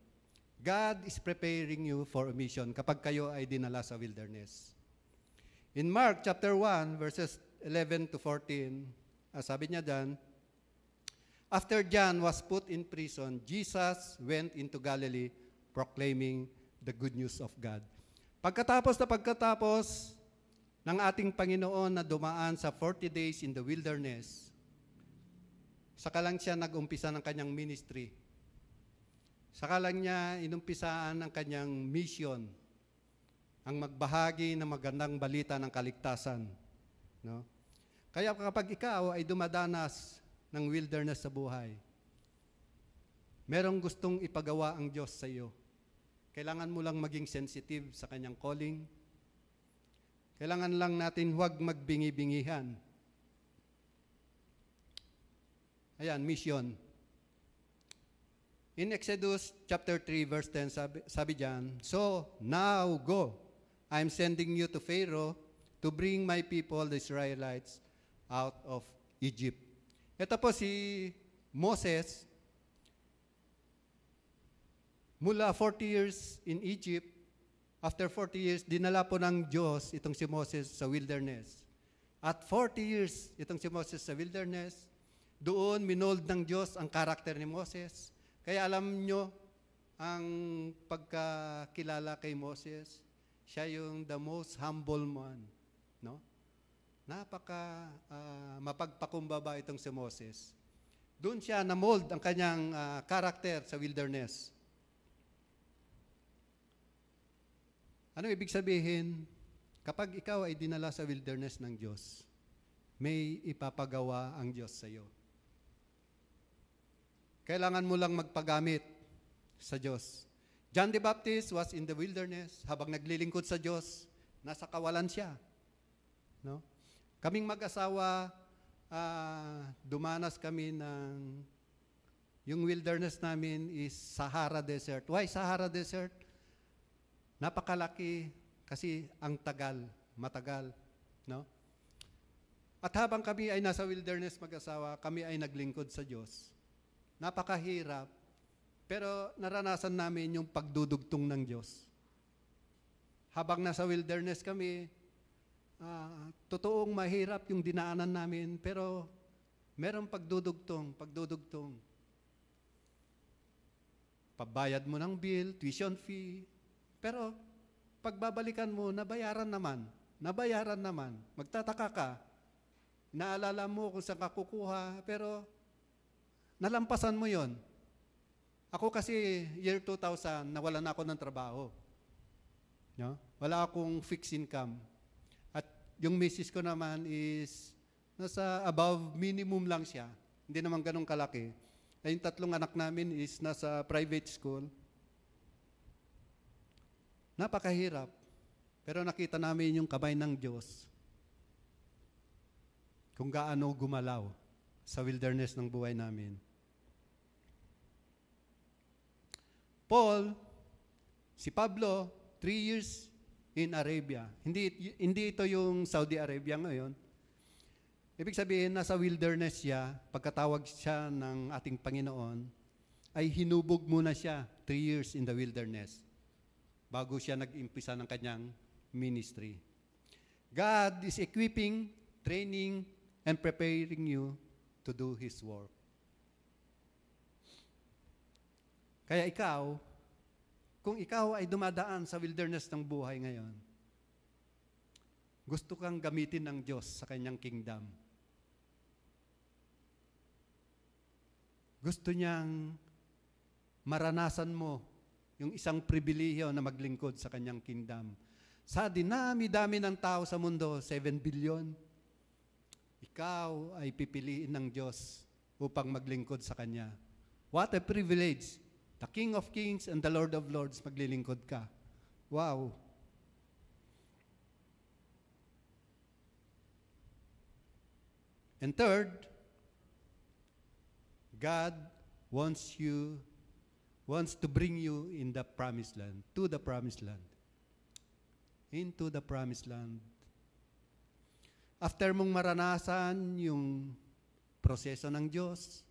God is preparing you for a mission kapag kayo ay dinala sa wilderness. In Mark chapter 1, verses 11 to 14, sabi niya dyan, after John was put in prison, Jesus went into Galilee proclaiming the good news of God. Pagkatapos ng ating Panginoon na dumaan sa 40 days in the wilderness, saka lang siya nag-umpisa ng kanyang ministry. Saka lang niya inumpisaan ang kanyang mission, ang magbahagi ng magandang balita ng kaligtasan. No? Kaya kapag ikaw ay dumadanas ng wilderness sa buhay, merong gustong ipagawa ang Diyos sa iyo. Kailangan mo lang maging sensitive sa kanyang calling. Kailangan lang natin huwag magbingi-bingihan. Ayan, mission. In Exodus chapter 3, verse 10, sabi diyan, so now go, I'm sending you to Pharaoh to bring my people, the Israelites, out of Egypt. Ito po si Moses, mula 40 years in Egypt, after 40 years, dinala po ng Diyos itong si Moses sa wilderness. At 40 years itong si Moses sa wilderness, doon minold ng Diyos ang karakter ni Moses. Kaya alam nyo, ang pagkakilala kay Moses, siya yung the most humble man. No? Napaka mapagpakumbaba itong si Moses. Doon siya na-mold ang kanyang karakter sa wilderness. Ano ibig sabihin? Kapag ikaw ay dinala sa wilderness ng Diyos, may ipapagawa ang Diyos sa iyo. Kailangan mo lang magpagamit sa Diyos. John the Baptist was in the wilderness. Habang naglilingkod sa Diyos, nasa kawalan siya. No? Kaming mag-asawa, dumanas kami ng, yung wilderness namin is Sahara Desert. Why Sahara Desert? Napakalaki kasi ang matagal. No? At habang kami ay nasa wilderness mag-asawa, kami ay naglingkod sa Diyos. Napakahirap, pero naranasan namin yung pagdudugtong ng Diyos. Habang nasa wilderness kami, totoong mahirap yung dinaanan namin, pero merong pagdudugtong. Pabayad mo ng bill, tuition fee, pero pagbabalikan mo, nabayaran naman. Magtataka ka. Naalala mo kung saan ka kukuha, pero nalampasan mo yon. Ako kasi, year 2000, nawalan ako ng trabaho. No? Wala akong fixed income. At yung misis ko naman is, nasa above minimum lang siya. Hindi naman ganun kalaki. Yung 3 anak namin is nasa private school. Napakahirap. Pero nakita namin yung kamay ng Diyos kung gaano gumalaw sa wilderness ng buhay namin. Si Pablo, 3 years in Arabia. Hindi ito yung Saudi Arabia ngayon. Ibig sabihin, nasa wilderness siya, pagkatawag siya ng ating Panginoon, ay hinubog muna siya 3 years in the wilderness bago siya nag-impisa ng kanyang ministry. God is equipping, training, and preparing you to do His work. Kaya ikaw, kung ikaw ay dumadaan sa wilderness ng buhay ngayon, gusto kang gamitin ng Diyos sa kanyang kingdom. Gusto niyang maranasan mo yung isang pribilehiyo na maglingkod sa kanyang kingdom. Sa dinami-dami ng tao sa mundo, 7 billion, ikaw ay pipiliin ng Diyos upang maglingkod sa Kanya. What a privilege! The King of Kings and the Lord of Lords, maglilingkod ka. Wow! And third, God wants to bring you in the promised land, to the promised land. Into the promised land. After mong maranasan yung proseso ng Diyos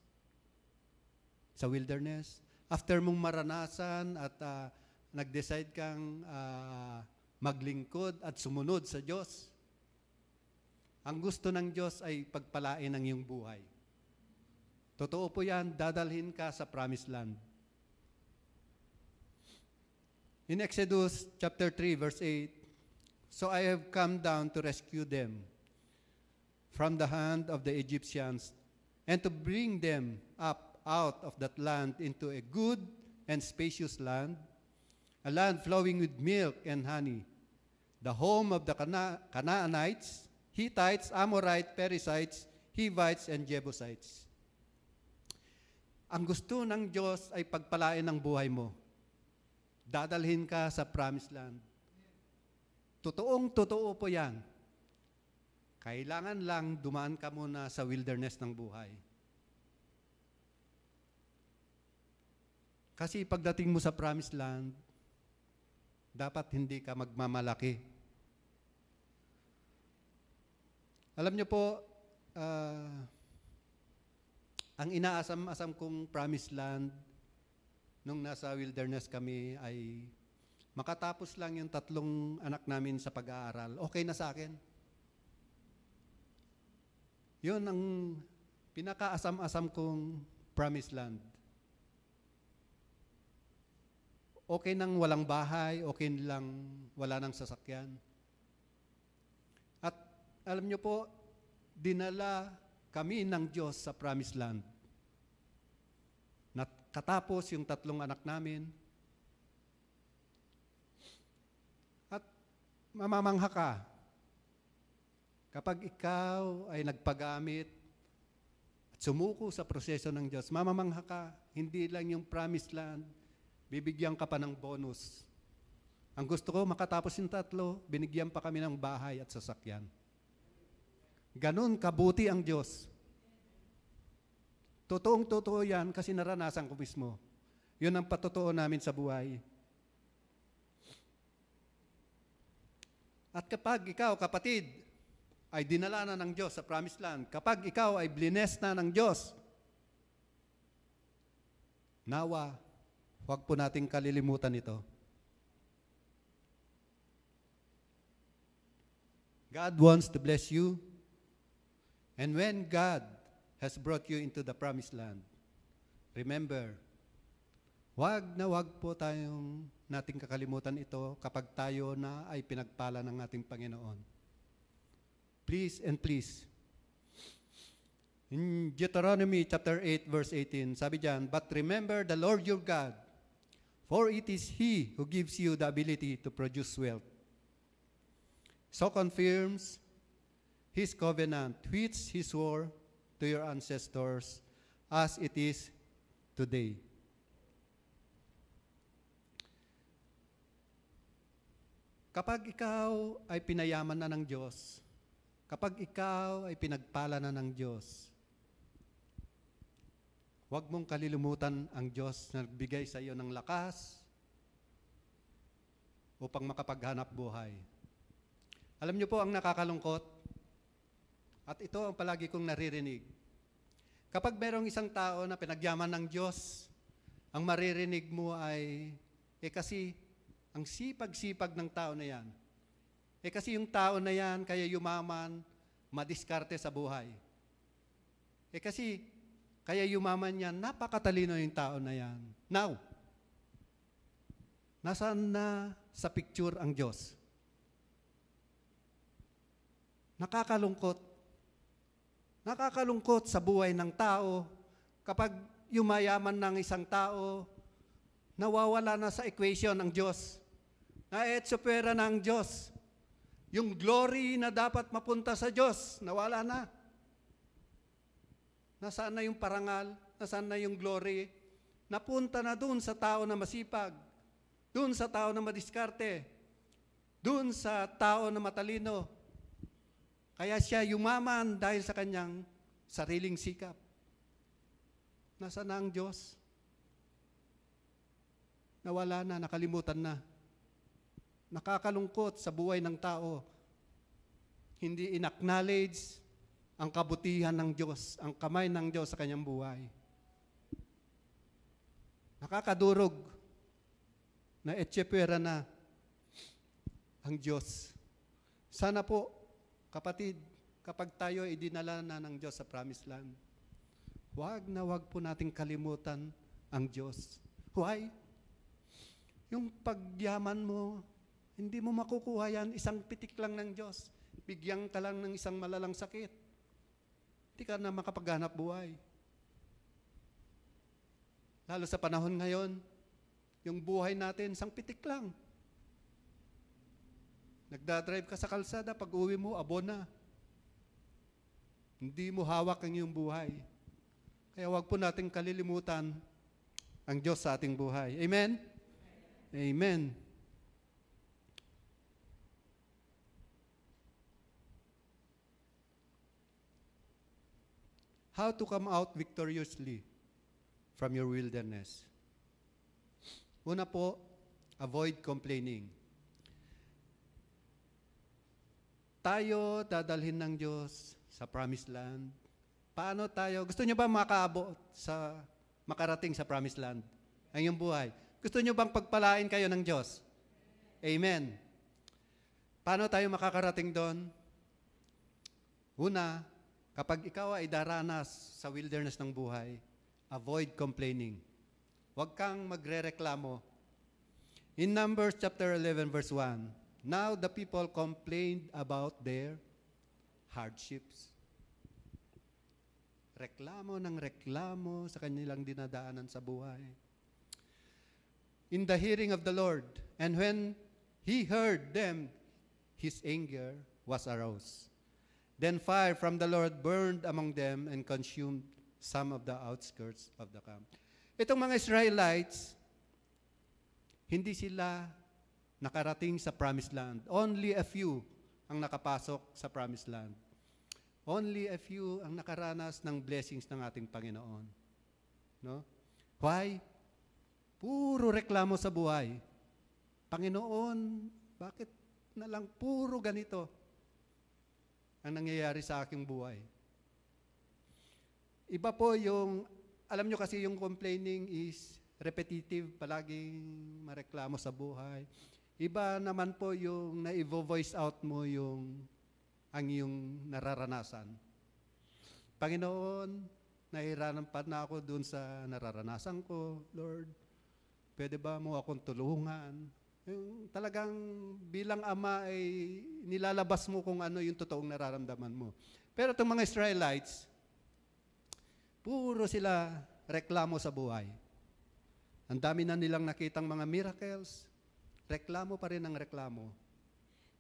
sa wilderness, after mong maranasan at nag-decide kang maglingkod at sumunod sa Diyos, ang gusto ng Diyos ay pagpalain ang iyong buhay. Totoo po yan, dadalhin ka sa promised land. In Exodus chapter 3, verse 8, "So I have come down to rescue them from the hand of the Egyptians, and to bring them up out of that land into a good and spacious land, a land flowing with milk and honey, the home of the Canaanites, Hittites, Amorites, Perizzites, Hivites, and Jebusites." Ang gusto ng Diyos ay pagpalain ang buhay mo. Dadalhin ka sa promised land. Totoo po yan. Kailangan lang dumaan ka muna sa wilderness ng buhay. Kasi pagdating mo sa promised land, dapat hindi ka magmamalaki. Alam niyo po, ang inaasam-asam kong promised land nung nasa wilderness kami ay makatapos lang yung 3 anak namin sa pag-aaral. Okay na sa akin. Yun ang pinakaasam-asam kong promised land. Okay nang walang bahay, okay lang wala nang sasakyan. At alam nyo po, dinala kami ng Diyos sa promised land. katapos yung 3 anak namin. At mamamangha ka kapag ikaw ay nagpagamit at sumuko sa proseso ng Diyos. Mamamangha ka, hindi lang yung promised land, bibigyan ka pa ng bonus. Ang gusto ko, makatapos yung 3, binigyan pa kami ng bahay at sasakyan. Ganon kabuti ang Diyos. Totoong-totoo yan kasi naranasan ko mismo. Yun ang patotoo namin sa buhay. At kapag ikaw, kapatid, ay dinala na ng Diyos sa promised land, kapag ikaw ay blessed na ng Diyos, nawa, huwag po nating kalilimutan ito. God wants to bless you. And when God has brought you into the promised land, remember, wag po tayong nating kakalimutan ito kapag tayo na ay pinagpala ng ating Panginoon. Please and please. In Deuteronomy chapter 8 verse 18, sabi diyan, "But remember the Lord your God, for it is He who gives you the ability to produce wealth. So confirms His covenant, which He swore to your ancestors, as it is today." Kapag ikaw ay pinayaman na ng Diyos, kapag ikaw ay pinagpala na ng Diyos, huwag mong kalilimutan ang Diyos na nagbigay sa iyo ng lakas upang makapaghanap buhay. Alam niyo po ang nakakalungkot, at ito ang palagi kong naririnig. Kapag merong isang tao na pinagyaman ng Diyos, ang maririnig mo ay, kasi ang sipag-sipag ng tao na yan. Kasi yung tao na yan, kaya yumaman, madiskarte sa buhay. Kasi, kaya yumaman yan, napakatalino yung tao na yan. Now, nasaan na sa picture ang Diyos? Nakakalungkot. Nakakalungkot sa buhay ng tao kapag yumayaman ng isang tao, nawawala na sa equation ang Diyos. Naetsopera na ang Diyos. Yung glory na dapat mapunta sa Diyos, nawala na. Nasaan na yung parangal? Nasaan na yung glory? Napunta na dun sa tao na masipag, dun sa tao na madiskarte, dun sa tao na matalino. Kaya siya yumaman dahil sa kanyang sariling sikap. Nasaan na ang Diyos? Nawala na, nakalimutan na. Nakakalungkot sa buhay ng tao. Hindi in-acknowledge ang kabutihan ng Diyos, ang kamay ng Diyos sa kanyang buhay. Nakakadurog na etsepwera na ang Diyos. Sana po, kapatid, kapag tayo ay dinala na ng Diyos sa promised land, wag po nating kalimutan ang Diyos. Why? Yung pagyaman mo, hindi mo makukuha yan, isang pitik lang ng Diyos. Bigyan ka lang ng isang malalang sakit. Hindi ka na makapaghanap buhay. Lalo sa panahon ngayon, yung buhay natin, isang pitik lang. Nagdadrive ka sa kalsada, pag uwi mo, abon na. Hindi mo hawak ang iyong buhay. Kaya wag po nating kalilimutan ang Diyos sa ating buhay. Amen? Amen. How to come out victoriously from your wilderness? Una po, avoid complaining. Tayo dadalhin ng Diyos sa promised land. Paano tayo? Gusto niyo ba makarating sa promised land? Ang iyong buhay. Gusto niyo bang pagpalain kayo ng Diyos? Amen. Paano tayo makakarating doon? Una, kapag ikaw ay daranas sa wilderness ng buhay, avoid complaining. Huwag kang magrereklamo. In Numbers chapter 11 verse 1, "Now the people complained about their hardships." reklamo ng reklamo sa kanilang dinadaanan sa buhay. In the hearing of the Lord, and when he heard them, his anger was aroused. Then fire from the Lord burned among them and consumed some of the outskirts of the camp. Itong mga Israelites, hindi sila nakarating sa promised land. Only a few ang nakapasok sa promised land. Only a few ang nakaranas ng blessings ng ating Panginoon. No? Why? Puro reklamo sa buhay. Panginoon, bakit na lang puro ganito ang nangyayari sa aking buhay? Iba po yung, alam nyo kasi yung complaining is repetitive, palaging mareklamo sa buhay. Iba naman po yung na-voice out mo ang iyong nararanasan. Panginoon, nahihirapan na ako dun sa nararanasan ko, Lord. Pwede ba mo akong tulungan? Yung talagang bilang ama ay nilalabas mo kung ano yung totoong nararamdaman mo. Pero itong mga Israelites, puro sila reklamo sa buhay. Ang dami na nilang nakitang mga miracles, reklamo pa rin ang reklamo.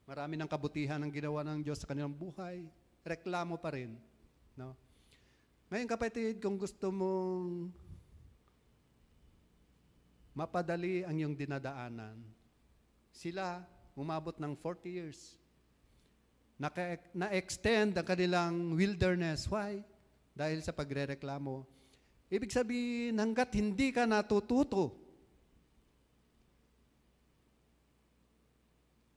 Marami ng kabutihan ang ginawa ng Diyos sa kanilang buhay, reklamo pa rin. No? Ngayon kapatid, kung gusto mong mapadali ang iyong dinadaanan, sila umabot ng 40 years. Na-extend ang kanilang wilderness. Why? Dahil sa pagrereklamo. Ibig sabihin, hanggat hindi ka natututo,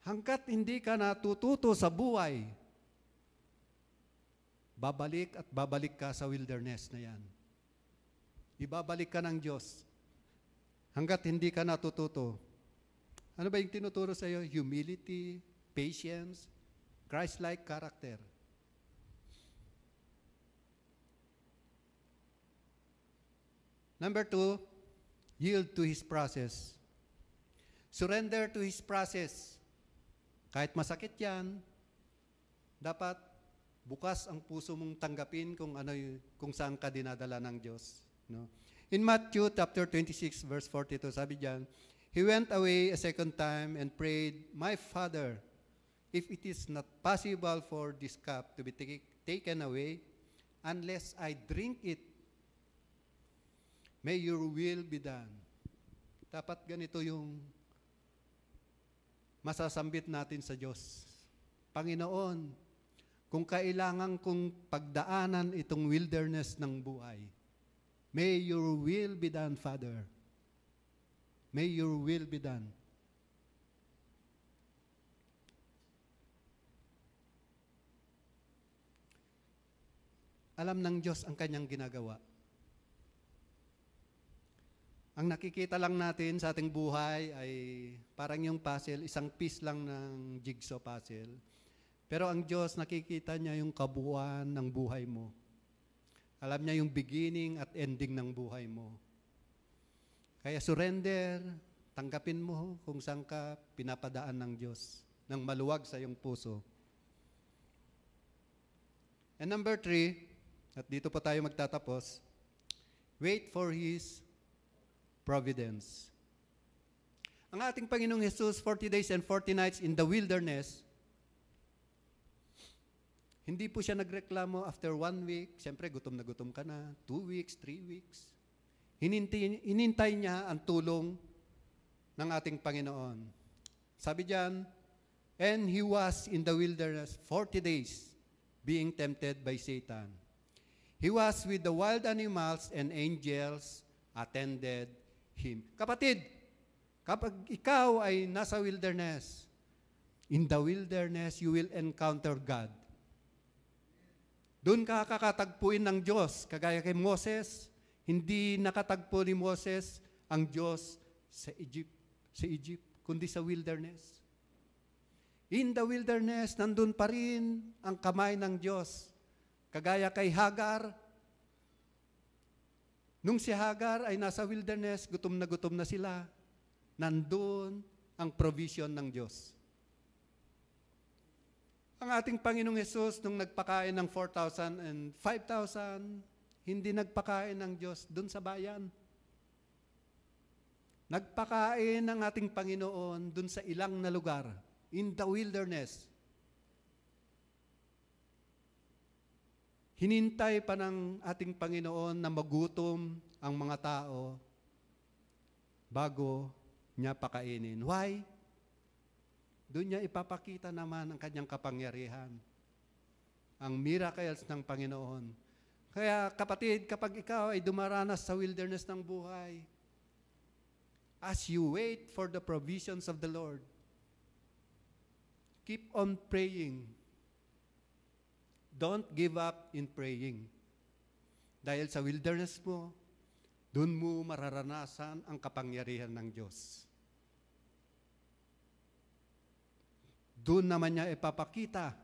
hanggat hindi ka natututo sa buhay, babalik at babalik ka sa wilderness na yan. Ibabalik ka ng Diyos. Hanggat hindi ka natututo. Ano ba yung tinuturo sa iyo? Humility, patience, Christ-like character. Number 2, yield to His process. Surrender to His process. Kahit masakit yan, dapat bukas ang puso mong tanggapin kung saan ka dinadala ng Diyos. No? In Matthew chapter 26, verse 42, sabi diyan, He went away a second time and prayed, My Father, if it is not possible for this cup to be taken away, unless I drink it, may your will be done. Dapat ganito yung masasambit natin sa Diyos. Panginoon, kung kailangan kong pagdaanan itong wilderness ng buhay, may your will be done, Father. May your will be done. Alam ng Diyos ang kanyang ginagawa. Ang nakikita lang natin sa ating buhay ay parang yung puzzle, isang piece lang ng jigsaw puzzle. Pero ang Diyos, nakikita niya yung kabuuan ng buhay mo. Alam niya yung beginning at ending ng buhay mo. Kaya surrender, tanggapin mo kung saan ka pinapadaan ng Diyos, ng maluwag sa iyong puso. And number 3, at dito pa tayo magtatapos, wait for His providence. Ang ating Panginoong Jesus, 40 days and 40 nights in the wilderness, hindi po siya nagreklamo after 1 week. Siyempre, gutom na gutom ka na. 2 weeks, 3 weeks. Hinintay niya ang tulong ng ating Panginoon. Sabi diyan, and He was in the wilderness 40 days, being tempted by Satan. He was with the wild animals and angels attended Him. Kapatid, kapag ikaw ay nasa wilderness, in the wilderness, you will encounter God. Doon ka kakatagpuin ng Diyos, kagaya kay Moses. Hindi nakatagpo ni Moses ang Diyos sa Egypt, kundi sa wilderness. In the wilderness, nandun pa rin ang kamay ng Diyos. Kagaya kay Hagar. Nung si Hagar ay nasa wilderness, gutom na sila, nandun ang provision ng Diyos. Ang ating Panginoong Jesus, nung nagpakain ng 4,000 and 5,000, hindi nagpakain ng Diyos dun sa bayan. Nagpakain ng ating Panginoon dun sa ilang na lugar, in the wilderness. Hinintay pa ng ating Panginoon na magutom ang mga tao bago niya pakainin. Why? Doon niya ipapakita naman ang kanyang kapangyarihan, ang miracles ng Panginoon. Kaya kapatid, kapag ikaw ay dumaranas sa wilderness ng buhay, as you wait for the provisions of the Lord, keep on praying. Don't give up in praying. Dahil sa wilderness mo, doon mo mararanasan ang kapangyarihan ng Diyos. Doon naman niya ipapakita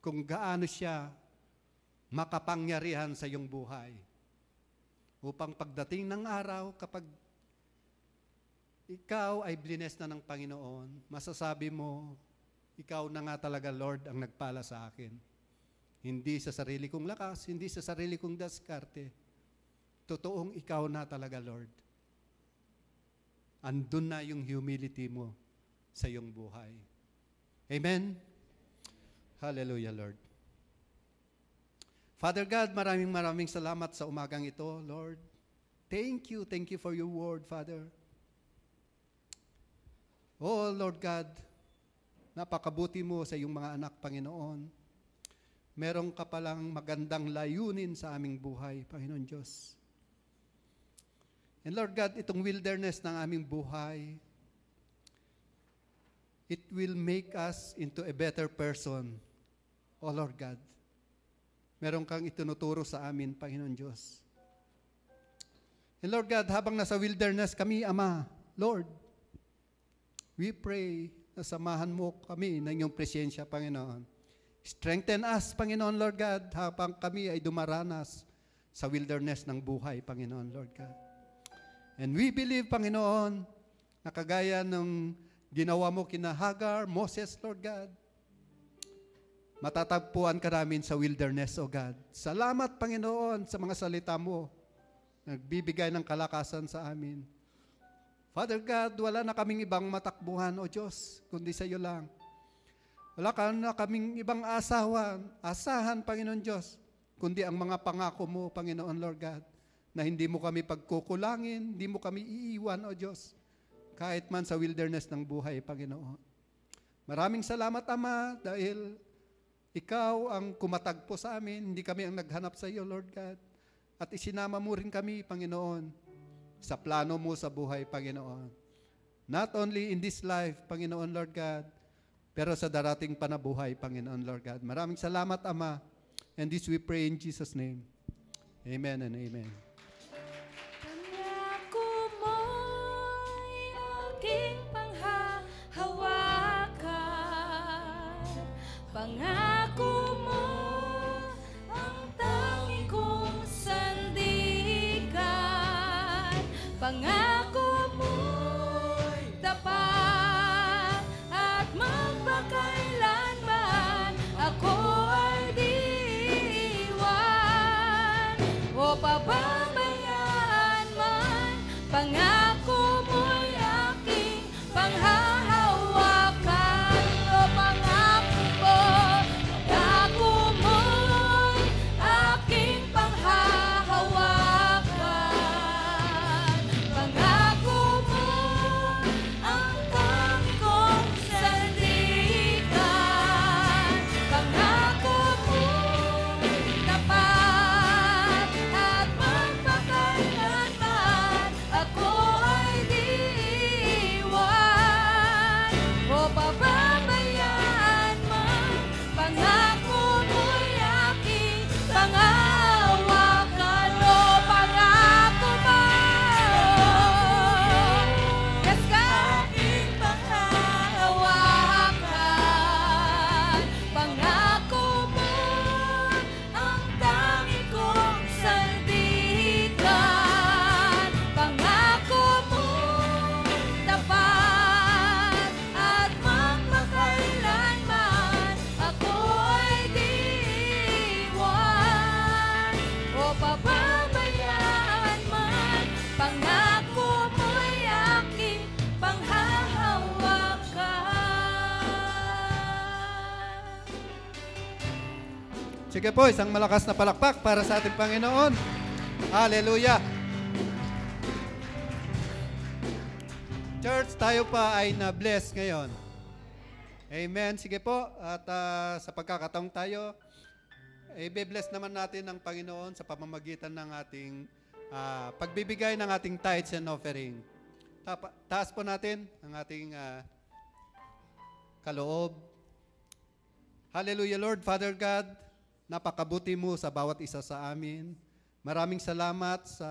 kung gaano siya makapangyarihan sa iyong buhay. Upang pagdating ng araw, kapag ikaw ay blines na ng Panginoon, masasabi mo, ikaw na nga talaga, Lord, ang nagpala sa akin. Hindi sa sarili kong lakas, hindi sa sarili kong diskarte. Totoong ikaw na talaga, Lord. Andun na yung humility mo sa iyong buhay. Amen? Hallelujah, Lord. Father God, maraming salamat sa umagang ito, Lord. Thank you for your word, Father. Oh, Lord God, napakabuti mo sa iyong mga anak, Panginoon. Meron ka palang magandang layunin sa aming buhay, Panginoon Diyos. And Lord God, itong wilderness ng aming buhay, it will make us into a better person, oh Lord God. Meron kang itinuturo sa amin, Panginoon Diyos. And Lord God, habang nasa wilderness kami, Ama, Lord, we pray na samahan mo kami ng iyong presensya, Panginoon. Strengthen us, Panginoon, Lord God, habang kami ay dumaranas sa wilderness ng buhay, Panginoon, Lord God. And we believe, Panginoon, na kagaya ng ginawa mo kina Hagar, Moses, Lord God, matatagpuan ka namin sa wilderness, O God. Salamat, Panginoon, sa mga salita mo, nagbibigay ng kalakasan sa amin. Father God, wala na kaming ibang matakbuhan, O Diyos, kundi sa iyo lang. Wala ka na kaming ibang asahan, Panginoon Diyos, kundi ang mga pangako mo, Panginoon Lord God, na hindi mo kami pagkukulangin, hindi mo kami iiwan, O Diyos, kahit man sa wilderness ng buhay, Panginoon. Maraming salamat, Ama, dahil ikaw ang kumatagpo sa amin, hindi kami ang naghanap sa iyo, Lord God, at isinama mo rin kami, Panginoon, sa plano mo sa buhay, Panginoon. Not only in this life, Panginoon Lord God, pero sa darating panabuhay, Panginoon Lord God. Maraming salamat, Ama. And this we pray in Jesus' name. Amen and amen. Pangako mo'y aking panghahawakan. Pangako mo ang tangi kong sandigan. Pangako mo'y tapat at magpakailanman ako ay di iwan o pababayaan man. Pangako mo'y aking panghahawakan. O pangako mo'y aking panghahawakan. Pangako mo ang tangi kong sandigan. Pangako mo tapat at Sige po, isang malakas na palakpak para sa ating Panginoon. Hallelujah! Church, tayo pa ay na-bless ngayon. Amen. Sige po, at sa pagkakataong tayo, i-bless naman natin ng Panginoon sa pamamagitan ng ating pagbibigay ng ating tithes and offering. Taas po natin ang ating kaloob. Hallelujah, Lord, Father God, napakabuti mo sa bawat isa sa amin. Maraming salamat sa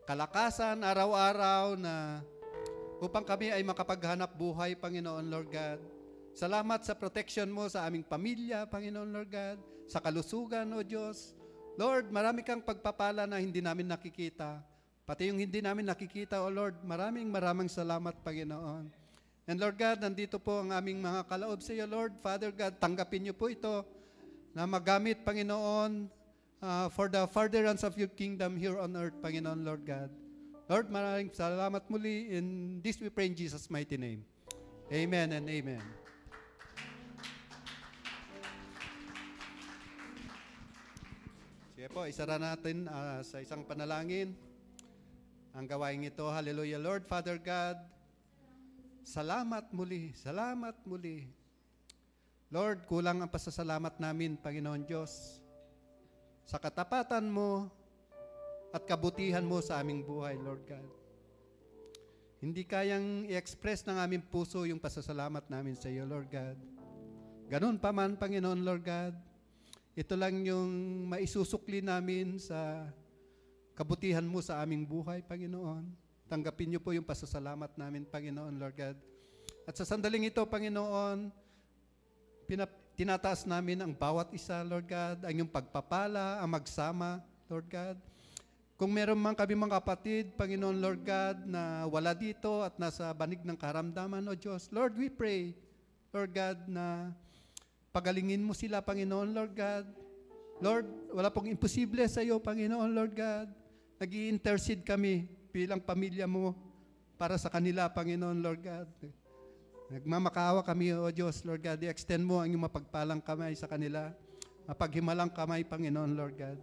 kalakasan araw-araw na upang kami ay makapaghanap buhay, Panginoon, Lord God. Salamat sa protection mo sa aming pamilya, Panginoon, Lord God, sa kalusugan, O Diyos. Lord, marami kang pagpapala na hindi namin nakikita. Pati yung hindi namin nakikita, O Lord, maraming salamat, Panginoon. And Lord God, nandito po ang aming mga kaloob sa iyo, Lord. Father God, tanggapin niyo po ito na magamit, Panginoon, for the furtherance of your kingdom here on earth, Panginoon, Lord God. Lord, maraming salamat muli. In this we pray in Jesus' mighty name. Amen and amen. Sige po, isara natin sa isang panalangin ang gawain ito. Hallelujah, Lord, Father God, salamat muli, salamat muli. Lord, kulang ang pasasalamat namin, Panginoon Diyos, sa katapatan mo at kabutihan mo sa aming buhay, Lord God. Hindi kayang i-express ng aming puso yung pasasalamat namin sa iyo, Lord God. Ganun pa man, Panginoon, Lord God, ito lang yung maisusukli namin sa kabutihan mo sa aming buhay, Panginoon. Tanggapin niyo po yung pasasalamat namin, Panginoon, Lord God. At sa sandaling ito, Panginoon, tinataas namin ang bawat isa, Lord God, ang iyong pagpapala, ang magsama, Lord God. Kung meron man kami mga kapatid, Panginoon, Lord God, na wala dito at nasa banig ng karamdaman, O Diyos, Lord, we pray, Lord God, na pagalingin mo sila, Panginoon, Lord God. Lord, wala pong imposible sa iyo, Panginoon, Lord God. Nag-i-intercede kami bilang pamilya mo para sa kanila, Panginoon, Lord God. Nagmamakaawa kami, O Diyos, Lord God. I-extend mo ang iyong mapagpalang kamay sa kanila. Mapaghimalang kamay, Panginoon, Lord God.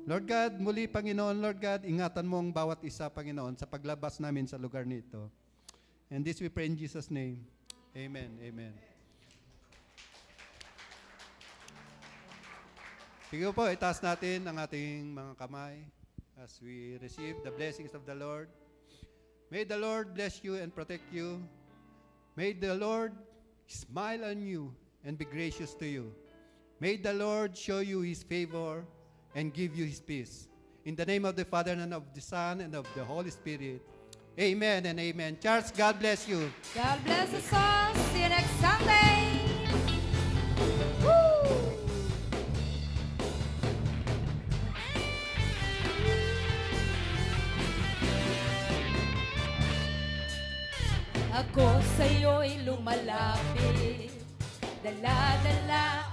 Lord God, muli, Panginoon, Lord God, ingatan mo ang bawat isa, Panginoon, sa paglabas namin sa lugar nito. And this we pray in Jesus' name. Amen. Amen. Sige po, itaas natin ang ating mga kamay as we receive the blessings of the Lord. May the Lord bless you and protect you. May the Lord smile on you and be gracious to you. May the Lord show you His favor and give you His peace. In the name of the Father and of the Son and of the Holy Spirit. Amen and amen. Charles, God bless you. God bless us all. See you next Sunday. Woo! Ako sa'yo'y lumalapit, dala-dala